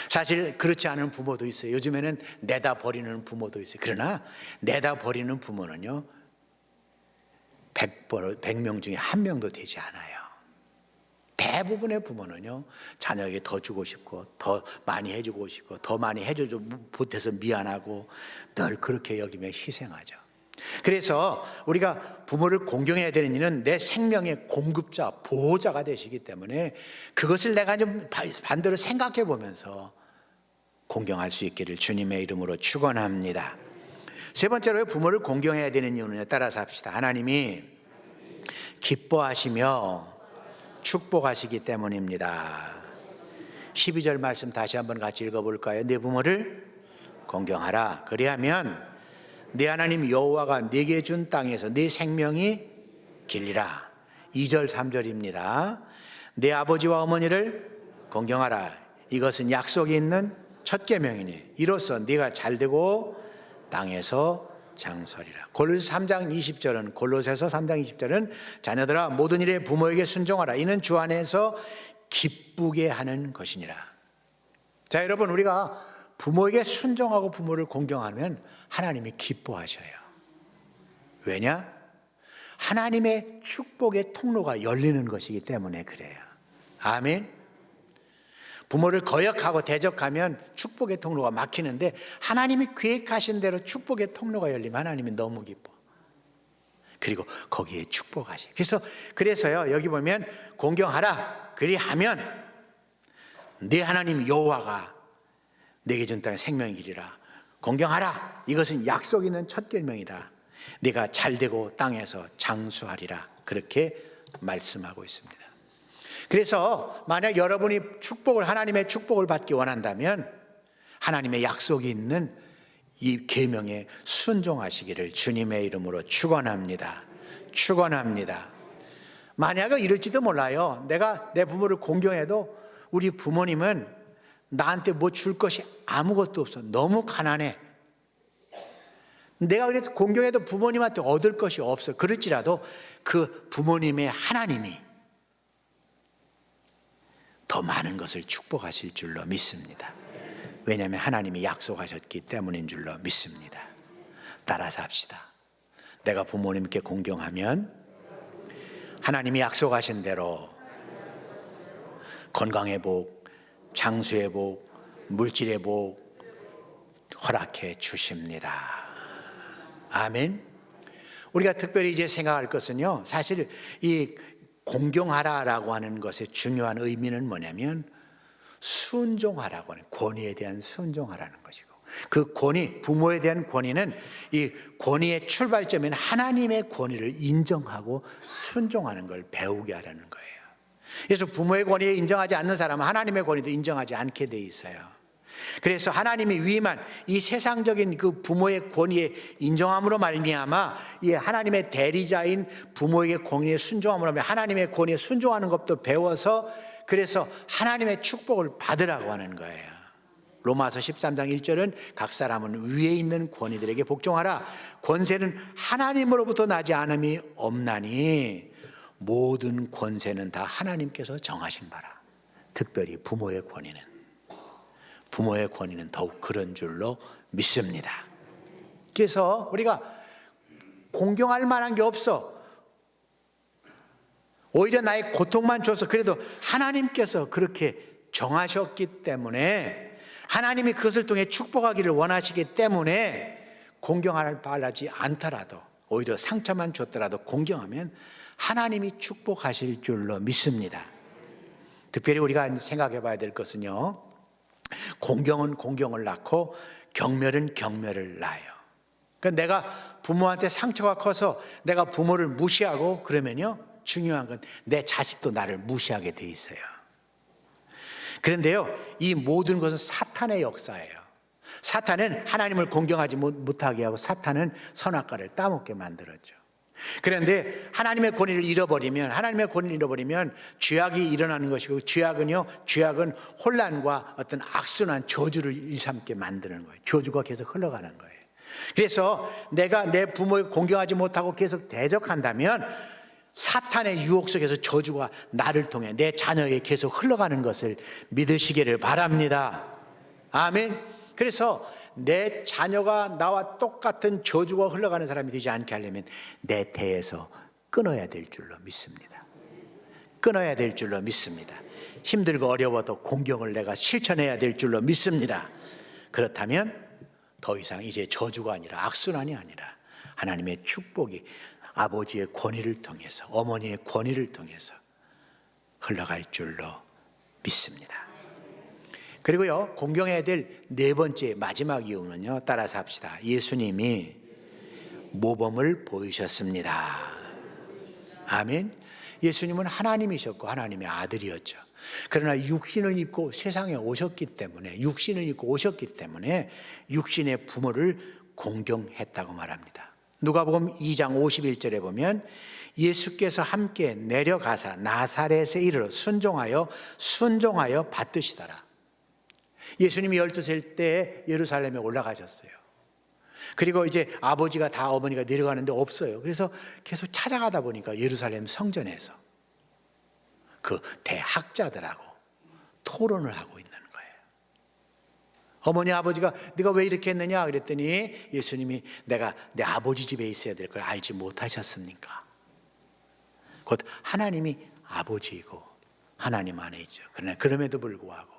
사실 그렇지 않은 부모도 있어요. 요즘에는 내다 버리는 부모도 있어요. 그러나 내다 버리는 부모는요 100명 중에 1명도 되지 않아요. 대부분의 부모는요 자녀에게 더 주고 싶고 더 많이 해주고 싶고 더 많이 해주지 못해서 미안하고 늘 그렇게 여기며 희생하죠. 그래서 우리가 부모를 공경해야 되는 이는 내 생명의 공급자, 보호자가 되시기 때문에 그것을 내가 좀 반대로 생각해 보면서 공경할 수 있기를 주님의 이름으로 축원합니다. 세 번째로 부모를 공경해야 되는 이유는 따라서 합시다. 하나님이 기뻐하시며 축복하시기 때문입니다. 12절 말씀 다시 한번 같이 읽어볼까요? 내 부모를 공경하라. 그리하면 네 하나님 여호와가 네게 준 땅에서 네 생명이 길리라. 2절 3절입니다. 내 아버지와 어머니를 공경하라. 이것은 약속이 있는 첫 계명이니 이로써 네가 잘되고 땅에서 장수하리라. 골로새 3장 20절은 골로새서 3장 20절은 자녀들아 모든 일에 부모에게 순종하라. 이는 주 안에서 기쁘게 하는 것이니라. 자, 여러분 우리가 부모에게 순종하고 부모를 공경하면 하나님이 기뻐하셔요. 왜냐? 하나님의 축복의 통로가 열리는 것이기 때문에 그래요. 아멘. 부모를 거역하고 대적하면 축복의 통로가 막히는데 하나님이 계획하신 대로 축복의 통로가 열리면 하나님이 너무 기뻐. 그리고 거기에 축복하셔요. 그래서요 여기 보면 공경하라. 그리하면 네 하나님 여호와가 내게 준 땅에 생명의 길이라. 공경하라. 이것은 약속 있는 첫 계명이다. 네가 잘되고 땅에서 장수하리라. 그렇게 말씀하고 있습니다. 그래서 만약 여러분이 하나님의 축복을 받기 원한다면 하나님의 약속이 있는 이 계명에 순종하시기를 주님의 이름으로 축원합니다. 축원합니다. 만약에 이럴지도 몰라요. 내가 내 부모를 공경해도 우리 부모님은 나한테 뭐 줄 것이 아무것도 없어. 너무 가난해. 내가 그래서 공경해도 부모님한테 얻을 것이 없어. 그럴지라도 그 부모님의 하나님이 더 많은 것을 축복하실 줄로 믿습니다. 왜냐하면 하나님이 약속하셨기 때문인 줄로 믿습니다. 따라서 합시다. 내가 부모님께 공경하면 하나님이 약속하신 대로 건강의 복, 장수의 복, 물질의 복 허락해 주십니다. 아멘. 우리가 특별히 이제 생각할 것은요, 사실 이 공경하라라고 하는 것의 중요한 의미는 뭐냐면 순종하라고 하는, 권위에 대한 순종하라는 것이고, 그 권위, 부모에 대한 권위는 이 권위의 출발점인 하나님의 권위를 인정하고 순종하는 걸 배우게 하라는 거예요. 그래서 부모의 권위를 인정하지 않는 사람은 하나님의 권위도 인정하지 않게 돼 있어요. 그래서 하나님이 위임한 이 세상적인 그 부모의 권위에 인정함으로 말미암아 이 하나님의 대리자인 부모에게 권위에 순종함으로 말미암아 하나님의 권위에 순종하는 것도 배워서, 그래서 하나님의 축복을 받으라고 하는 거예요. 로마서 13장 1절은 각 사람은 위에 있는 권위들에게 복종하라. 권세는 하나님으로부터 나지 않음이 없나니 모든 권세는 다 하나님께서 정하신 바라. 특별히 부모의 권위는 더욱 그런 줄로 믿습니다. 그래서 우리가 공경할 만한 게 없어. 오히려 나의 고통만 줘서, 그래도 하나님께서 그렇게 정하셨기 때문에, 하나님이 그것을 통해 축복하기를 원하시기 때문에 공경할 바라지 않더라도, 오히려 상처만 줬더라도 공경하면 하나님이 축복하실 줄로 믿습니다. 특별히 우리가 생각해 봐야 될 것은요, 공경은 공경을 낳고 경멸은 경멸을 낳아요. 그러니까 내가 부모한테 상처가 커서 내가 부모를 무시하고 그러면요, 중요한 건 내 자식도 나를 무시하게 돼 있어요. 그런데요, 이 모든 것은 사탄의 역사예요. 사탄은 하나님을 공경하지 못하게 하고 사탄은 선악과를 따먹게 만들었죠. 그런데 하나님의 권위를 잃어버리면 죄악이 일어나는 것이고, 죄악은 혼란과 어떤 악순환, 저주를 일삼게 만드는 거예요. 저주가 계속 흘러가는 거예요. 그래서 내가 내 부모를 공경하지 못하고 계속 대적한다면 사탄의 유혹 속에서 저주가 나를 통해 내 자녀에게 계속 흘러가는 것을 믿으시기를 바랍니다. 아멘. 그래서 내 자녀가 나와 똑같은 저주가 흘러가는 사람이 되지 않게 하려면 내 태에서 끊어야 될 줄로 믿습니다. 끊어야 될 줄로 믿습니다. 힘들고 어려워도 공경을 내가 실천해야 될 줄로 믿습니다. 그렇다면 더 이상 이제 저주가 아니라 악순환이 아니라 하나님의 축복이 아버지의 권위를 통해서, 어머니의 권위를 통해서 흘러갈 줄로 믿습니다. 그리고요, 공경해야 될 네 번째 마지막 이유는요, 따라서 합시다. 예수님이 모범을 보이셨습니다. 아멘. 예수님은 하나님이셨고 하나님의 아들이었죠. 그러나 육신을 입고 세상에 오셨기 때문에, 육신의 부모를 공경했다고 말합니다. 누가복음 2장 51절에 보면 예수께서 함께 내려가사 나사렛에 이르러 순종하여 받드시더라. 예수님이 12살 때 예루살렘에 올라가셨어요. 그리고 이제 아버지가 다 어머니가 내려가는데 없어요. 그래서 계속 찾아가다 보니까 예루살렘 성전에서 그 대학자들하고 토론을 하고 있는 거예요. 어머니 아버지가 네가 왜 이렇게 했느냐 그랬더니 예수님이 내가 내 아버지 집에 있어야 될 걸 알지 못하셨습니까? 곧 하나님이 아버지이고 하나님 안에 있죠. 그러나 그럼에도 불구하고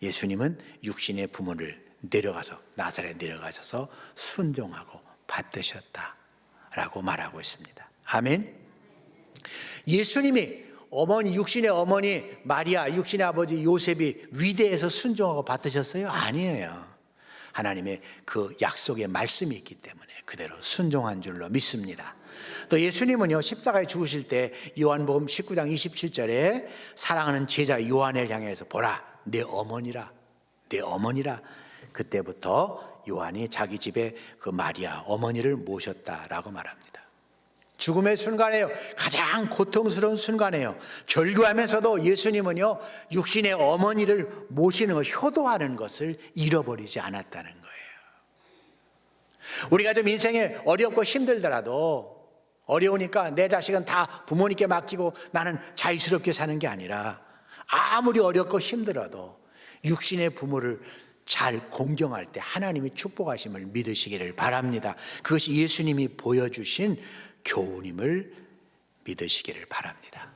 예수님은 육신의 부모를 나사렛 내려가셔서 순종하고 받드셨다라고 말하고 있습니다. 아멘. 예수님이 육신의 어머니 마리아, 육신의 아버지 요셉이 위대해서 순종하고 받으셨어요? 아니에요. 하나님의 그 약속의 말씀이 있기 때문에 그대로 순종한 줄로 믿습니다. 또 예수님은요, 십자가에 죽으실 때 요한복음 19장 27절에 사랑하는 제자 요한을 향해서 보라, 내 어머니라. 그때부터 요한이 자기 집에 그 마리아 어머니를 모셨다라고 말합니다. 죽음의 순간에요, 가장 고통스러운 순간에요, 절규하면서도 예수님은요, 육신의 어머니를 모시는 것, 효도하는 것을 잃어버리지 않았다는 거예요. 우리가 좀 인생에 어렵고 힘들더라도, 어려우니까 내 자식은 다 부모님께 맡기고 나는 자유스럽게 사는 게 아니라, 아무리 어렵고 힘들어도 육신의 부모를 잘 공경할 때 하나님이 축복하심을 믿으시기를 바랍니다. 그것이 예수님이 보여주신 교훈임을 믿으시기를 바랍니다.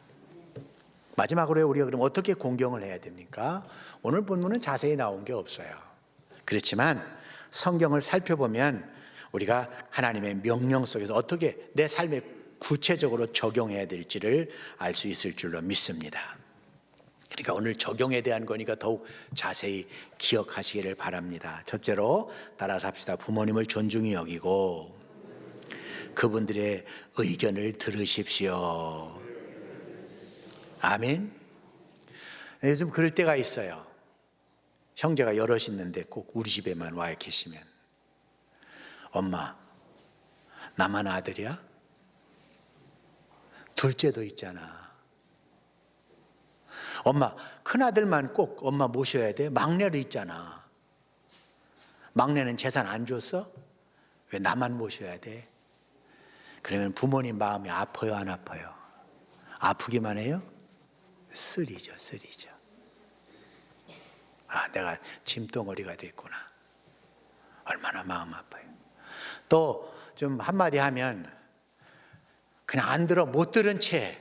마지막으로 우리가 그럼 어떻게 공경을 해야 됩니까? 오늘 본문은 자세히 나온 게 없어요. 그렇지만 성경을 살펴보면 우리가 하나님의 명령 속에서 어떻게 내 삶에 구체적으로 적용해야 될지를 알 수 있을 줄로 믿습니다. 그러니까 오늘 적용에 대한 거니까 더욱 자세히 기억하시기를 바랍니다. 첫째로 따라서 합시다. 부모님을 존중히 여기고 그분들의 의견을 들으십시오. 아멘. 요즘 그럴 때가 있어요. 형제가 여럿 있는데 꼭 우리 집에만 와 계시면, 엄마, 나만 아들이야? 둘째도 있잖아. 엄마, 큰아들만 꼭 엄마 모셔야 돼? 막내도 있잖아. 막내는 재산 안 줬어? 왜 나만 모셔야 돼? 그러면 부모님 마음이 아파요, 안 아파요? 아프기만 해요? 쓰리죠. 아, 내가 짐덩어리가 됐구나. 얼마나 마음 아파요. 또 좀 한마디 하면 그냥 안 들어, 못 들은 채.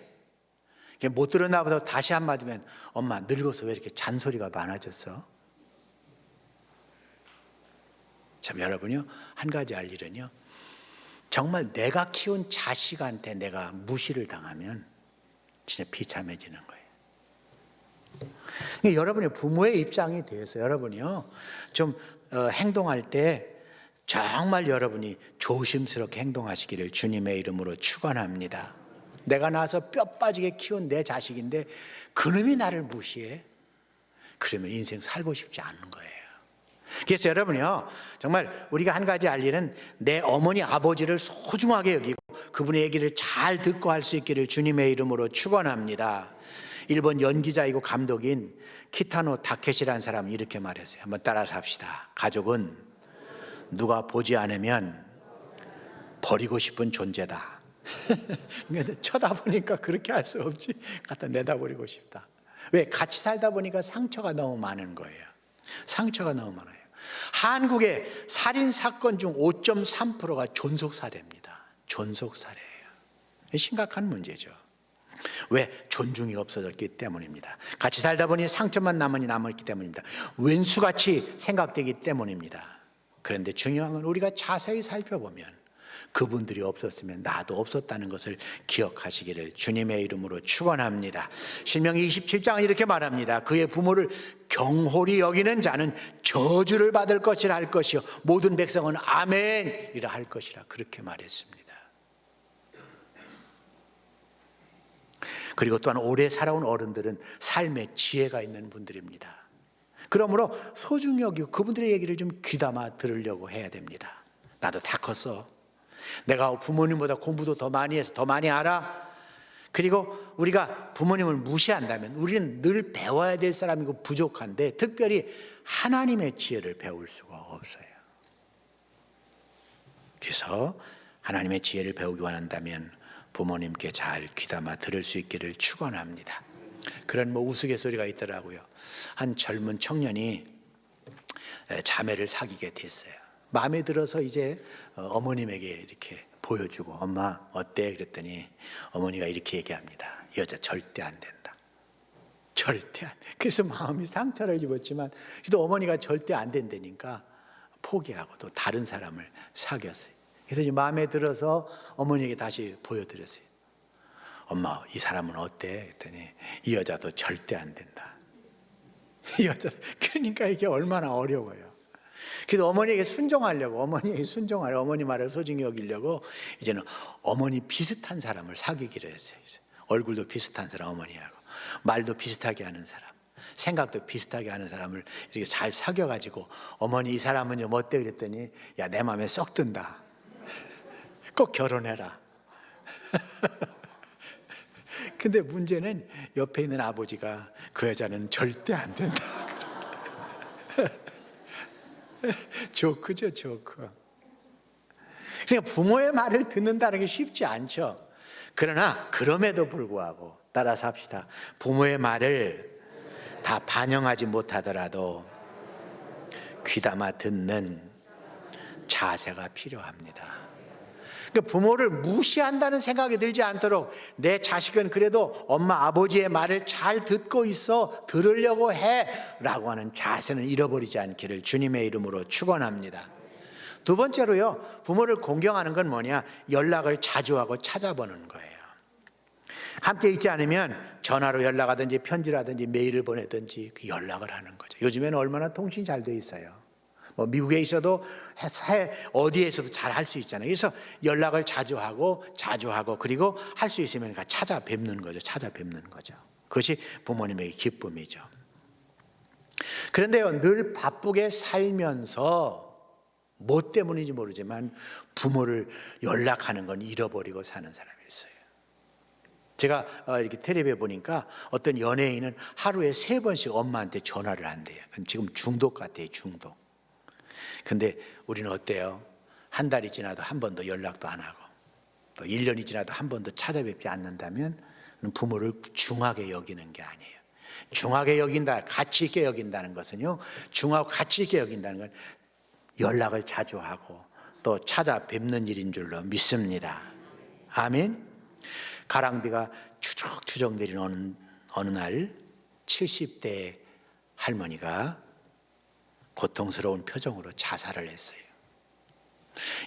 못 들었나 보다 다시 한마디면, 엄마 늙어서 왜 이렇게 잔소리가 많아졌어? 참, 여러분요, 한 가지 알 일은요, 정말 내가 키운 자식한테 내가 무시를 당하면 진짜 비참해지는 거예요. 그러니까 여러분의 부모의 입장이 돼서 여러분이요, 좀 행동할 때 정말 여러분이 조심스럽게 행동하시기를 주님의 이름으로 축원합니다. 내가 낳아서 뼈 빠지게 키운 내 자식인데 그놈이 나를 무시해? 그러면 인생 살고 싶지 않은 거예요. 그래서 여러분이요, 정말 우리가 한 가지 알 일은 내 어머니 아버지를 소중하게 여기고 그분의 얘기를 잘 듣고 할 수 있기를 주님의 이름으로 축원합니다. 일본 연기자이고 감독인 키타노 타케시라는 사람이 이렇게 말했어요. 한번 따라서 합시다. 가족은 누가 보지 않으면 버리고 싶은 존재다. 쳐다보니까 그렇게 할 수 없지. 갖다 내다버리고 싶다. 왜? 같이 살다 보니까 상처가 너무 많은 거예요. 상처가 너무 많아요. 한국의 살인사건 중 5.3%가 존속살해입니다. 존속살해예요. 심각한 문제죠. 왜? 존중이 없어졌기 때문입니다. 같이 살다 보니 상처만 남았기 때문입니다. 왼수같이 생각되기 때문입니다. 그런데 중요한 건 우리가 자세히 살펴보면 그분들이 없었으면 나도 없었다는 것을 기억하시기를 주님의 이름으로 축원합니다. 신명기 27장은 이렇게 말합니다. 그의 부모를 경홀히 여기는 자는 저주를 받을 것이라 할 것이요 모든 백성은 아멘이라 할 것이라 그렇게 말했습니다. 그리고 또한 오래 살아온 어른들은 삶의 지혜가 있는 분들입니다. 그러므로 소중히 여기고 그분들의 얘기를 좀 귀담아 들으려고 해야 됩니다. 나도 다 컸어. 내가 부모님보다 공부도 더 많이 해서 더 많이 알아. 그리고 우리가 부모님을 무시한다면 우리는 늘 배워야 될 사람이고 부족한데 특별히 하나님의 지혜를 배울 수가 없어요. 그래서 하나님의 지혜를 배우기 원한다면 부모님께 잘 귀담아 들을 수 있기를 축원합니다. 그런 우스갯소리가 있더라고요. 한 젊은 청년이 자매를 사귀게 됐어요. 마음에 들어서 이제 어머님에게 이렇게 보여주고, 엄마 어때? 그랬더니 어머니가 이렇게 얘기합니다. 여자 절대 안 된다. 절대 안 돼. 그래서 마음이 상처를 입었지만 그래도 어머니가 절대 안 된다니까 포기하고 또 다른 사람을 사귀었어요. 그래서 이제 마음에 들어서 어머니에게 다시 보여드렸어요. 엄마 이 사람은 어때? 그랬더니 이 여자도 절대 안 된다. 이 여자, 그러니까 이게 얼마나 어려워요. 그래서 어머니에게 순종하려고, 어머니 말을 소중히 여기려고 이제는 어머니 비슷한 사람을 사귀기로 했어요. 얼굴도 비슷한 사람 어머니하고, 말도 비슷하게 하는 사람, 생각도 비슷하게 하는 사람을 이렇게 잘 사귀어가지고, 어머니 이 사람은 뭐 어때? 그랬더니 야, 내 마음에 쏙 든다. 꼭 결혼해라. 근데 문제는 옆에 있는 아버지가 그 여자는 절대 안 된다. 조크죠, 조크. 그러니까 부모의 말을 듣는다는 게 쉽지 않죠. 그러나 그럼에도 불구하고 따라서 합시다. 부모의 말을 다 반영하지 못하더라도 귀담아 듣는 자세가 필요합니다. 그러니까 부모를 무시한다는 생각이 들지 않도록 내 자식은 그래도 엄마 아버지의 말을 잘 듣고 있어, 들으려고 해 라고 하는 자세는 잃어버리지 않기를 주님의 이름으로 축원합니다. 두 번째로요, 부모를 공경하는 건 뭐냐? 연락을 자주 하고 찾아보는 거예요. 함께 있지 않으면 전화로 연락하든지 편지라든지 메일을 보내든지 그 연락을 하는 거죠. 요즘에는 얼마나 통신이 잘 돼 있어요. 뭐 미국에 있어도 어디에 있어도 잘 할 수 있잖아요. 그래서 연락을 자주 하고 그리고 할 수 있으면 찾아뵙는 거죠. 그것이 부모님의 기쁨이죠. 그런데요, 늘 바쁘게 살면서 뭐 때문인지 모르지만 부모를 연락하는 건 잃어버리고 사는 사람이 있어요. 제가 이렇게 텔레비에 보니까 어떤 연예인은 하루에 3번씩 엄마한테 전화를 한대요. 지금 중독 같아요, 중독. 근데 우리는 어때요? 한 달이 지나도 한 번도 연락도 안 하고 또 1년이 지나도 한 번도 찾아뵙지 않는다면 부모를 중하게 여기는 게 아니에요. 중하게 여긴다, 가치 있게 여긴다는 것은요, 중하고 가치 있게 여긴다는 건 연락을 자주 하고 또 찾아뵙는 일인 줄로 믿습니다. 아멘. 가랑비가 추적추적 내리는 어느 날 70대 할머니가 고통스러운 표정으로 자살을 했어요.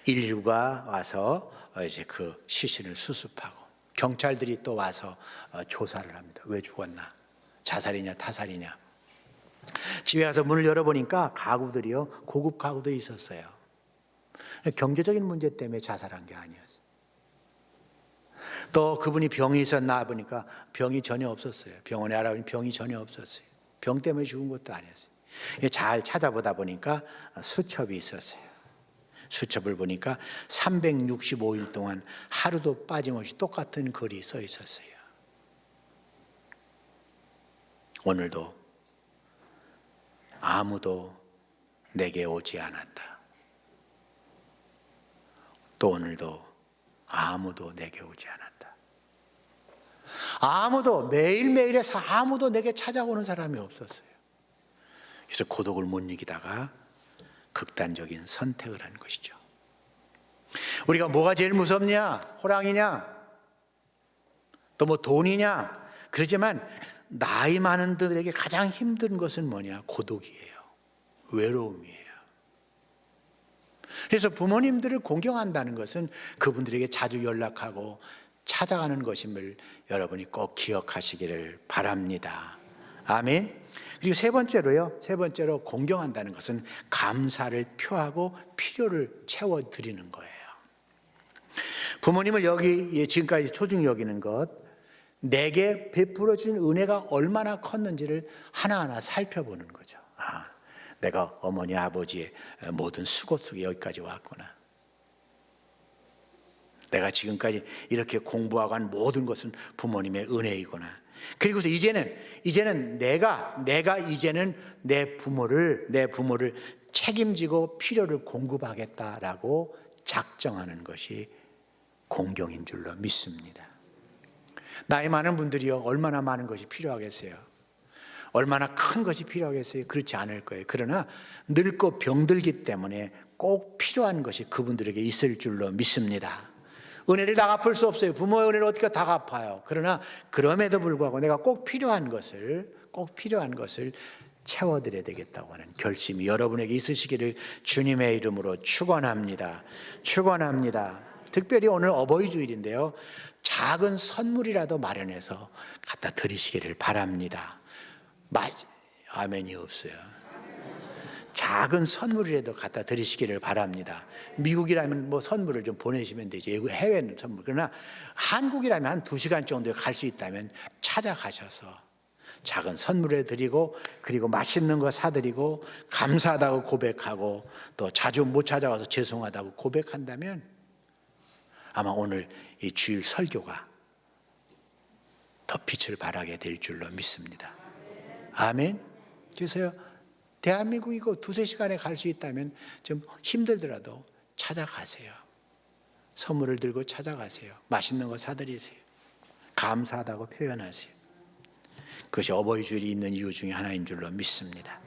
119가 와서 이제 그 시신을 수습하고 경찰들이 또 와서 조사를 합니다. 왜 죽었나? 자살이냐 타살이냐? 집에 가서 문을 열어보니까 가구들이요, 고급 가구들이 있었어요. 경제적인 문제 때문에 자살한 게 아니었어요. 또 그분이 병이 있었나 보니까 병이 전혀 없었어요. 병원에 알아보니 병이 전혀 없었어요. 병 때문에 죽은 것도 아니었어요. 잘 찾아보다 보니까 수첩이 있었어요. 수첩을 보니까 365일 동안 하루도 빠짐없이 똑같은 글이 써 있었어요. 오늘도 아무도 내게 오지 않았다. 또 오늘도 아무도 내게 오지 않았다. 아무도, 매일매일에서 아무도 내게 찾아오는 사람이 없었어요. 그래서 고독을 못 이기다가 극단적인 선택을 한 것이죠. 우리가 뭐가 제일 무섭냐? 호랑이냐? 또 뭐 돈이냐? 그러지만 나이 많은 분들에게 가장 힘든 것은 뭐냐? 고독이에요. 외로움이에요. 그래서 부모님들을 공경한다는 것은 그분들에게 자주 연락하고 찾아가는 것임을 여러분이 꼭 기억하시기를 바랍니다. 아멘. 그리고 세 번째로 공경한다는 것은 감사를 표하고 필요를 채워드리는 거예요. 부모님을 여기 지금까지 소중히 여기는 것, 내게 베풀어 준 은혜가 얼마나 컸는지를 하나하나 살펴보는 거죠. 내가 어머니 아버지의 모든 수고 속에 여기까지 왔구나. 내가 지금까지 이렇게 공부하고 한 모든 것은 부모님의 은혜이구나. 그리고서 이제는 내가 이제는 내 부모를 책임지고 필요를 공급하겠다라고 작정하는 것이 공경인 줄로 믿습니다. 나이 많은 분들이요, 얼마나 많은 것이 필요하겠어요? 얼마나 큰 것이 필요하겠어요? 그렇지 않을 거예요. 그러나 늙고 병들기 때문에 꼭 필요한 것이 그분들에게 있을 줄로 믿습니다. 은혜를 다 갚을 수 없어요. 부모의 은혜를 어떻게 다 갚아요? 그러나 그럼에도 불구하고 내가 꼭 필요한 것을 채워드려야 되겠다고 하는 결심이 여러분에게 있으시기를 주님의 이름으로 축원합니다. 특별히 오늘 어버이 주일인데요, 작은 선물이라도 마련해서 갖다 드리시기를 바랍니다. 아멘이 없어요. 작은 선물이라도 갖다 드리시기를 바랍니다. 미국이라면 뭐 선물을 좀 보내시면 되지, 해외는 선물. 그러나 한국이라면 한 2시간 정도에 갈 수 있다면 찾아가셔서 작은 선물을 드리고, 그리고 맛있는 거 사드리고, 감사하다고 고백하고, 또 자주 못 찾아와서 죄송하다고 고백한다면 아마 오늘 이 주일 설교가 더 빛을 발하게 될 줄로 믿습니다. 아멘. 그래서요, 대한민국이고 2-3시간에 갈 수 있다면 좀 힘들더라도 찾아가세요. 선물을 들고 찾아가세요. 맛있는 거 사드리세요. 감사하다고 표현하세요. 그것이 어버이 주일이 있는 이유 중에 하나인 줄로 믿습니다.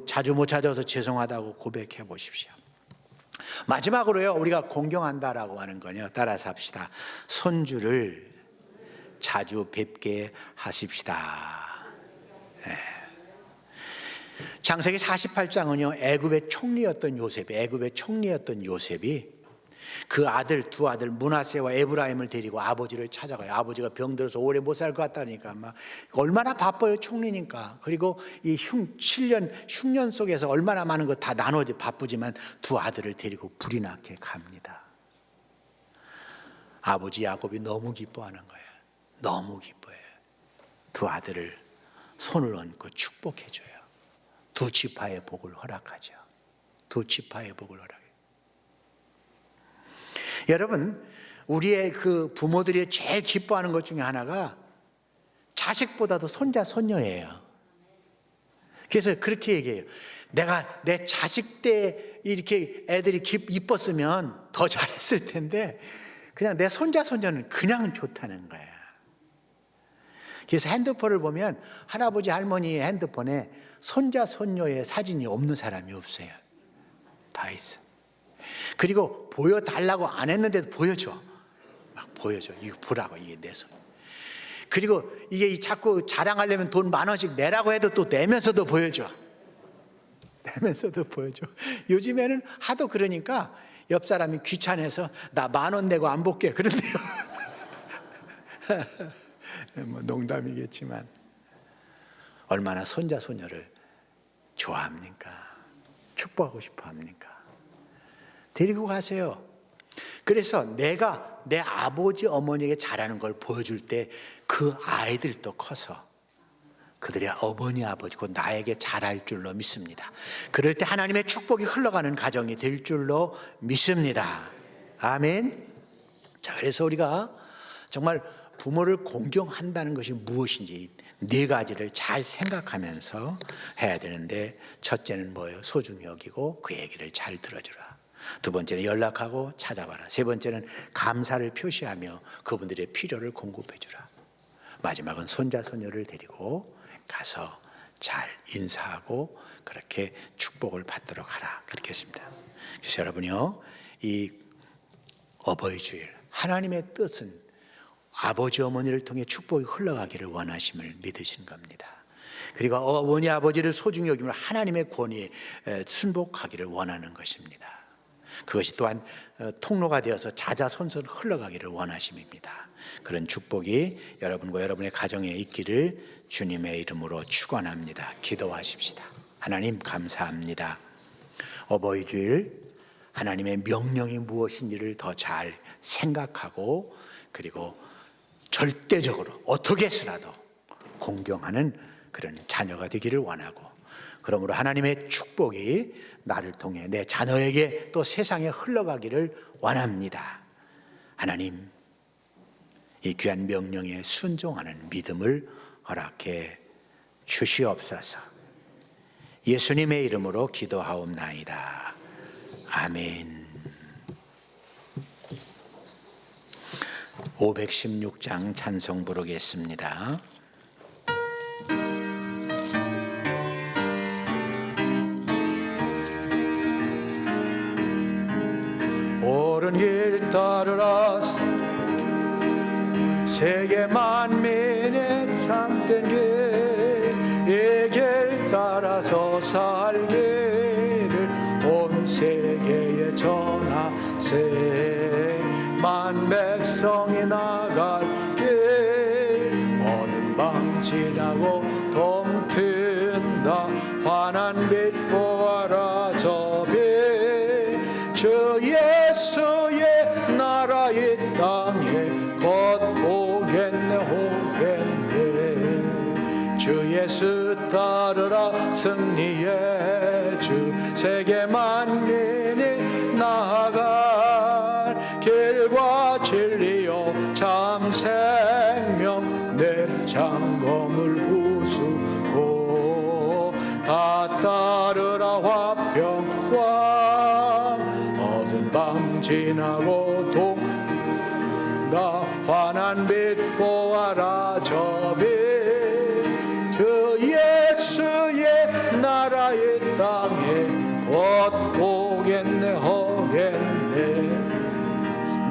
자주 못 찾아와서 죄송하다고 고백해 보십시오. 마지막으로요, 우리가 공경한다라고 하는 거요, 따라서 합시다. 손주를 자주 뵙게 하십시다. 창세기 48장은요, 애굽의 총리였던 요셉이 그 두 아들 므낫세와 에브라임을 데리고 아버지를 찾아가요. 아버지가 병들어서 오래 못 살 것 같다니까 막 얼마나 바빠요, 총리니까. 그리고 이 10년 속에서 얼마나 많은 거 다 나눠지 바쁘지만 두 아들을 데리고 불이 나게 갑니다. 아버지 야곱이 너무 기뻐하는 거예요. 너무 기뻐해요. 두 아들을 손을 얹고 축복해줘요. 두 지파의 복을 허락하죠. 두 지파의 복을 허락해요. 여러분, 우리의 그 부모들이 제일 기뻐하는 것 중에 하나가 자식보다도 손자, 손녀예요. 그래서 그렇게 얘기해요. 내가 내 자식 때 이렇게 애들이 이뻤으면 더 잘했을 텐데 그냥 내 손자, 손녀는 그냥 좋다는 거야. 그래서 핸드폰을 보면 할아버지, 할머니 핸드폰에 손자, 손녀의 사진이 없는 사람이 없어요. 다 있어. 그리고 보여달라고 안 했는데도 보여줘. 막 보여줘. 이거 보라고, 이게 내 손. 그리고 이게 자꾸 자랑하려면 돈 10,000원씩 내라고 해도 또 내면서도 보여줘. 내면서도 보여줘. 요즘에는 하도 그러니까 옆 사람이 귀찮아서 나 10,000원 내고 안 볼게 그런데요. 뭐 농담이겠지만 얼마나 손자, 손녀를 좋아합니까? 축복하고 싶어 합니까? 데리고 가세요. 그래서 내가 내 아버지, 어머니에게 잘하는 걸 보여줄 때 그 아이들도 커서 그들의 어머니, 아버지고 나에게 잘할 줄로 믿습니다. 그럴 때 하나님의 축복이 흘러가는 가정이 될 줄로 믿습니다. 아멘. 자, 그래서 우리가 정말 부모를 공경한다는 것이 무엇인지 4가지를 잘 생각하면서 해야 되는데, 첫째는 뭐예요? 소중히 여기고 그 얘기를 잘 들어주라. 두 번째는 연락하고 찾아봐라. 세 번째는 감사를 표시하며 그분들의 필요를 공급해주라. 마지막은 손자, 손녀를 데리고 가서 잘 인사하고 그렇게 축복을 받도록 하라. 그렇게 했습니다. 그래서 여러분요, 이 어버이 주일, 하나님의 뜻은 아버지, 어머니를 통해 축복이 흘러가기를 원하심을 믿으신 겁니다. 그리고 어머니, 아버지를 소중히 여기면 하나님의 권위에 순복하기를 원하는 것입니다. 그것이 또한 통로가 되어서 자자손손 흘러가기를 원하심입니다. 그런 축복이 여러분과 여러분의 가정에 있기를 주님의 이름으로 축원합니다. 기도하십시다. 하나님 감사합니다. 어버이 주일 하나님의 명령이 무엇인지를 더 잘 생각하고 그리고 절대적으로 어떻게 해서라도 공경하는 그런 자녀가 되기를 원하고, 그러므로 하나님의 축복이 나를 통해 내 자녀에게 또 세상에 흘러가기를 원합니다. 하나님, 이 귀한 명령에 순종하는 믿음을 허락해 주시옵소서. 예수님의 이름으로 기도하옵나이다. 아멘. 516장 찬송 부르겠습니다. 옳은 길 따르라. 세계 만민의 참된 길, 이 길 따라서 살기를 온 세계에 전하세. 만 백성이 나갈 길, 어느 밤 지나고 동튼다. 환한 빛 보아라 저 빛, 주 예수의 나라 이 땅에 곧 오겠네 오겠네. 주 예수 따르라 승리의 주, 세계 만민이 나아갈 길과 진리요 참 생명, 내 장검을 부수고 다 따르라 화평왕. 어두운 밤 지나고 동다. 환한 빛 보아라 저 빛, 주 예수의 나라 이 땅에 곧 오겠네 오겠네.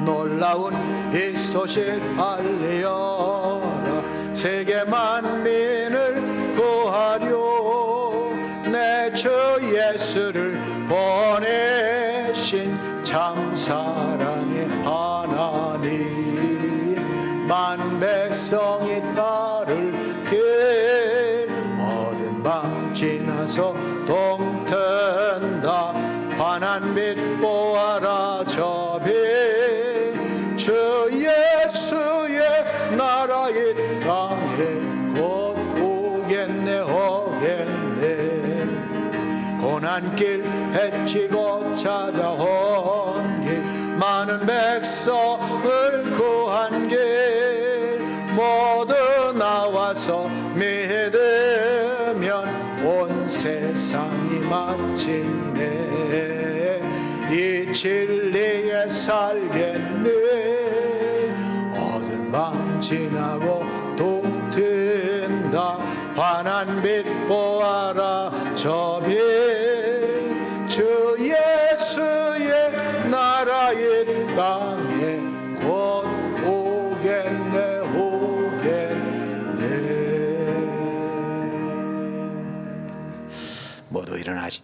놀라운 이 소식 알리어라. 세계 만민을 구하려 내 주 예수를 보내신 참 사랑의 하나님. 만 백성이 따를 길 어두운 밤 지나서 동튼다. 환한 빛 보아라 저 빛. 주 예수의 나라 이 땅에 곧 오겠네 오겠네. 고난길 헤치고 찾아온 길 많은 백성을 구한 길 모두 나와서 믿으면 온 세상이 마침내 이 진리에 살겠네. 어두운 밤 지나고 동튼다. 환한 빛 보아라 저 빛. 주 예수의 나라 이 땅에 곧 오겠네 오겠네. 모두 일어나시.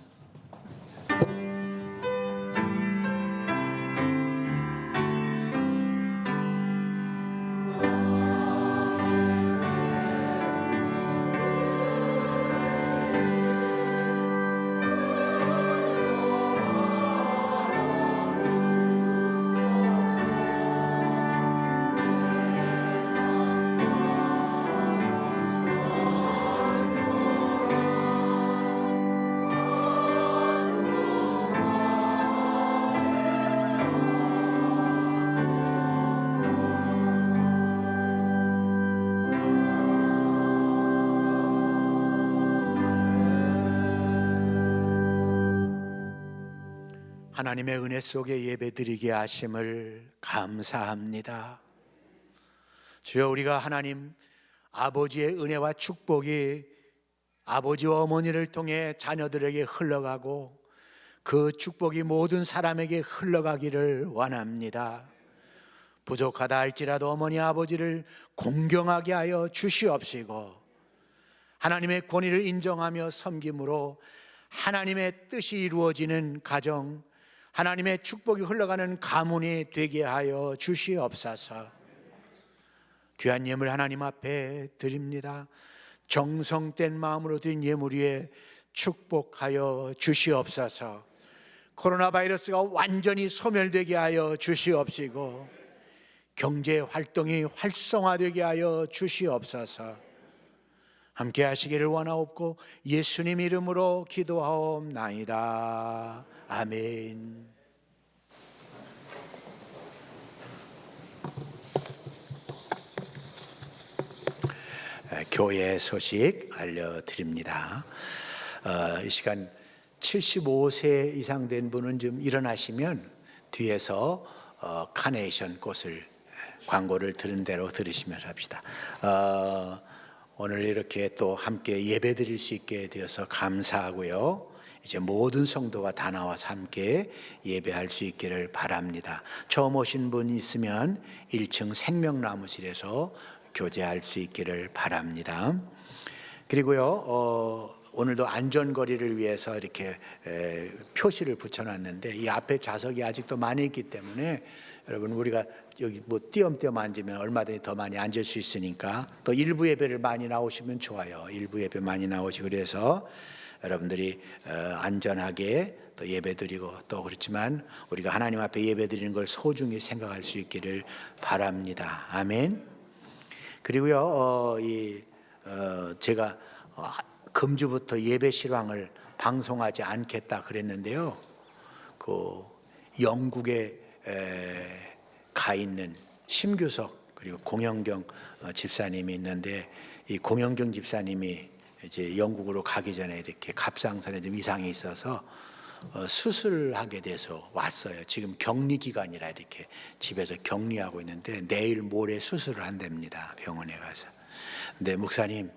하나님의 은혜 속에 예배드리게 하심을 감사합니다. 주여, 우리가 하나님 아버지의 은혜와 축복이 아버지와 어머니를 통해 자녀들에게 흘러가고 그 축복이 모든 사람에게 흘러가기를 원합니다. 부족하다 할지라도 어머니 아버지를 공경하게 하여 주시옵시고 하나님의 권위를 인정하며 섬김으로 하나님의 뜻이 이루어지는 가정, 하나님의 축복이 흘러가는 가문이 되게 하여 주시옵소서. 귀한 예물 하나님 앞에 드립니다. 정성된 마음으로 드린 예물 위에 축복하여 주시옵소서. 코로나 바이러스가 완전히 소멸되게 하여 주시옵시고 경제 활동이 활성화되게 하여 주시옵소서. 함께 하시기를 원하옵고 예수님 이름으로 기도하옵나이다. 아멘. 교회 소식 알려드립니다. 이 시간 75세 이상 된 분은 좀 일어나시면 뒤에서 카네이션 꽃을 광고를 들은 대로 들으시면 합시다. 오늘 이렇게 또 함께 예배 드릴 수 있게 되어서 감사하고요. 이제 모든 성도가 다 나와서 함께 예배할 수 있기를 바랍니다. 처음 오신 분 있으면 1층 생명나무실에서 교제할 수 있기를 바랍니다. 그리고요, 오늘도 안전거리를 위해서 이렇게 표시를 붙여놨는데 이 앞에 좌석이 아직도 많이 있기 때문에 여러분, 우리가 여기 뭐 띄엄띄엄 앉으면 얼마든지 더 많이 앉을 수 있으니까 또 일부 예배를 많이 나오시면 좋아요. 일부 예배 많이 나오시고 그래서 여러분들이 안전하게 또 예배드리고 또 그렇지만 우리가 하나님 앞에 예배드리는 걸 소중히 생각할 수 있기를 바랍니다. 아멘. 그리고요, 제가 금주부터 예배 실황을 방송하지 않겠다 그랬는데요. 그 영국에 가 있는 심규석 그리고 공영경 집사님이 있는데 이 공영경 집사님이 이제 영국으로 가기 전에 이렇게 갑상선에 좀 이상이 있어서 수술하게 돼서 왔어요. 지금 격리 기간이라 이렇게 집에서 격리하고 있는데 내일 모레 수술을 한답니다. 병원에 가서. 근데 목사님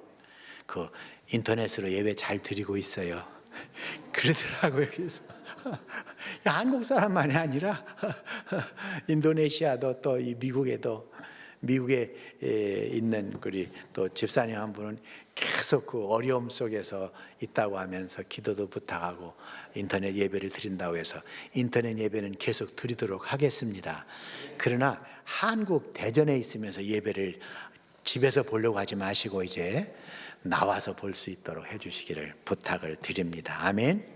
그 인터넷으로 예배 잘 드리고 있어요. 그러더라고요. 그래서 한국 사람만이 아니라 인도네시아도 또 이 미국에 있는 우리 또 집사님 한 분은 계속 그 어려움 속에서 있다고 하면서 기도도 부탁하고 인터넷 예배를 드린다고 해서 인터넷 예배는 계속 드리도록 하겠습니다. 그러나 한국 대전에 있으면서 예배를 집에서 보려고 하지 마시고 이제 나와서 볼 수 있도록 해주시기를 부탁을 드립니다. 아멘.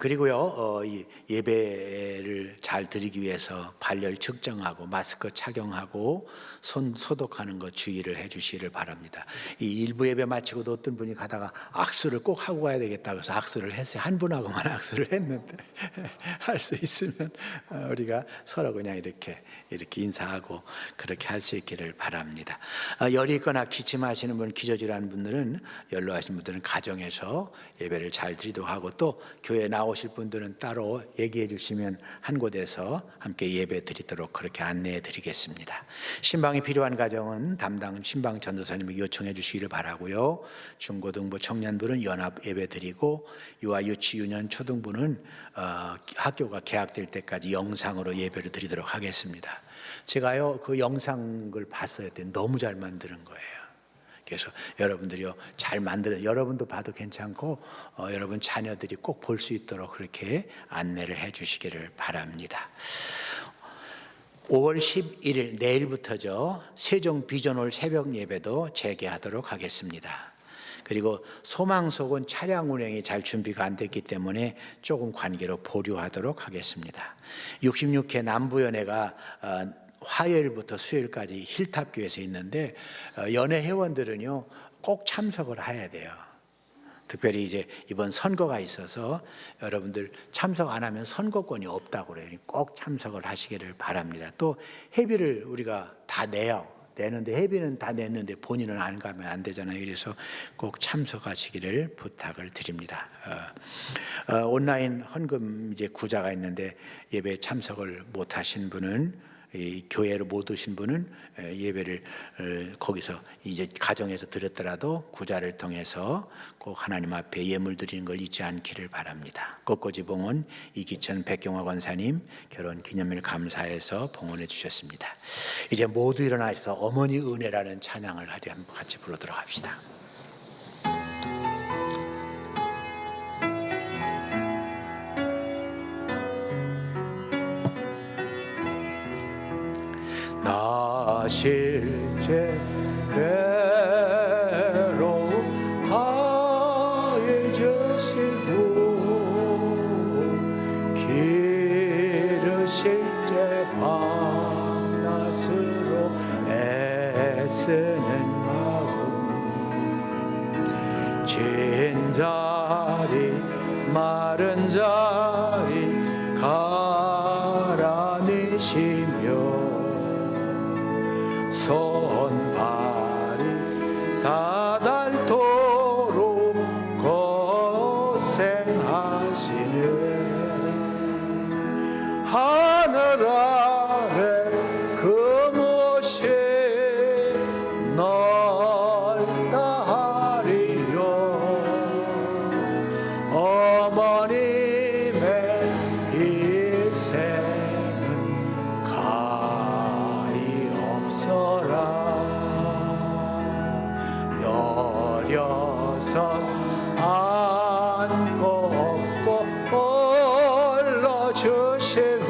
그리고요, 이 예배를 잘 드리기 위해서 발열 측정하고 마스크 착용하고 손 소독하는 거 주의를 해주시기를 바랍니다. 이 일부 예배 마치고도 어떤 분이 가다가 악수를 꼭 하고 가야 되겠다고 해서 악수를 했어요. 한 분하고만 악수를 했는데 할 수 있으면 우리가 서로 그냥 이렇게 인사하고 그렇게 할 수 있기를 바랍니다. 열이 있거나 기침하시는 분, 기저질하는 분들은 연로하신 분들은 가정에서 예배를 잘 드리도록 하고 또 교회 나오실 분들은 따로 얘기해 주시면 한 곳에서 함께 예배 드리도록 그렇게 안내해 드리겠습니다. 신방이 필요한 가정은 담당 신방 전도사님에게 요청해 주시기를 바라고요. 중고등부 청년부는 연합 예배 드리고 유아 유치 유년 초등부는 학교가 개학될 때까지 영상으로 예배를 드리도록 하겠습니다. 제가요 그 영상을 봤어요. 너무 잘 만드는 거예요. 그래서 여러분들이요 잘 만들어 여러분도 봐도 괜찮고 여러분 자녀들이 꼭 볼 수 있도록 그렇게 안내를 해주시기를 바랍니다. 5월 11일 내일부터죠 세종 비전홀 새벽 예배도 재개하도록 하겠습니다. 그리고 소망석은 차량 운행이 잘 준비가 안 됐기 때문에 조금 관계로 보류하도록 하겠습니다. 66회 남부연회가 화요일부터 수요일까지 힐탑교회에서 있는데 연회 회원들은요 꼭 참석을 해야 돼요. 특별히 이제 이번 선거가 있어서 여러분들 참석 안 하면 선거권이 없다고 그래요. 꼭 참석을 하시기를 바랍니다. 또 회비를 우리가 다 내는데 회비는 다 냈는데 본인은 안 가면 안 되잖아요. 그래서 꼭 참석하시기를 부탁을 드립니다. 온라인 헌금 이제 구자가 있는데 예배 참석을 못 하신 분은 이 교회로 못 오신 분은 예배를 거기서 이제 가정에서 드렸더라도 구자를 통해서 꼭 하나님 앞에 예물 드리는 걸 잊지 않기를 바랍니다. 꽃꽂이봉은 이기천 백경화 권사님 결혼 기념일 감사해서 봉헌해 주셨습니다. 이제 모두 일어나셔서 어머니 은혜라는 찬양을 한번 같이 부르도록 합시다. 나 실제 괴로움 다 잊으시고 기르실 때 밤낮으로 애쓰는 마음 진자리 마른 자리 가라니시며 손발이 다닳도록 고생하시네 하늘 아래 금옷이 넓다 하리요 어머님의 일생은 가히 없어라 여려서 안고 업고 올려주시고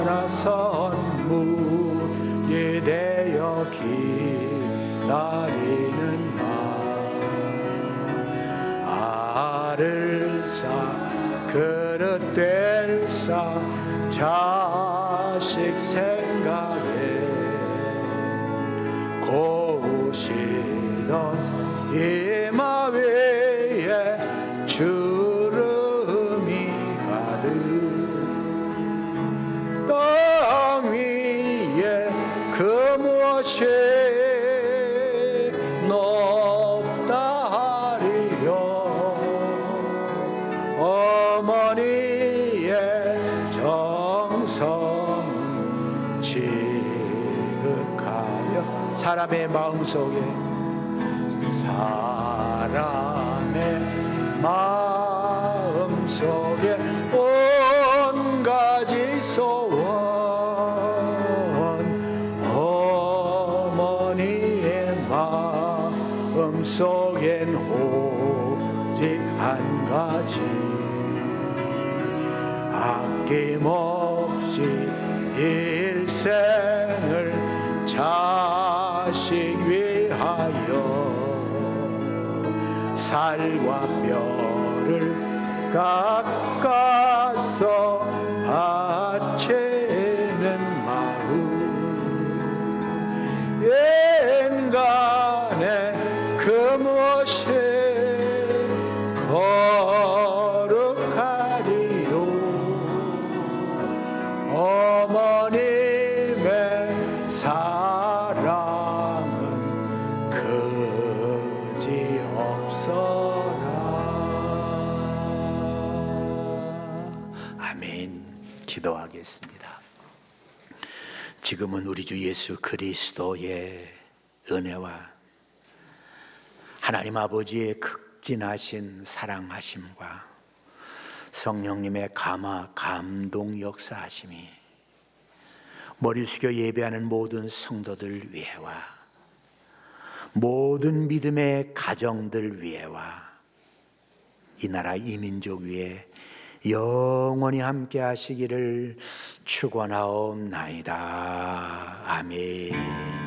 자라선 물이 되어 기다리는 마음 알을 싸 그릇 될 싸 자식 생각에 고우시던 이마 위에 주름이 가득 땅 위에 금옷이 높다 하리요 어머니의 정성은 지극하여 사람의 마음속에 사람 내 마음속에 온 가지 소원 어머니의 마음속엔 오직 한 가지 아낌없이 일생을 자식 위하여 살과 뼈를 깎아서 바치는 마음 인간의 그 무엇이 거룩하리요 어머님의 사랑은 그지없어라. 아멘. 기도하겠습니다. 지금은 우리 주 예수 그리스도의 은혜와 하나님 아버지의 극진하신 사랑하심과 성령님의 감동 역사하심이 머리 숙여 예배하는 모든 성도들 위해와 모든 믿음의 가정들 위해와 이 나라 이 민족 위에 영원히 함께 하시기를 축원하옵나이다. 아멘.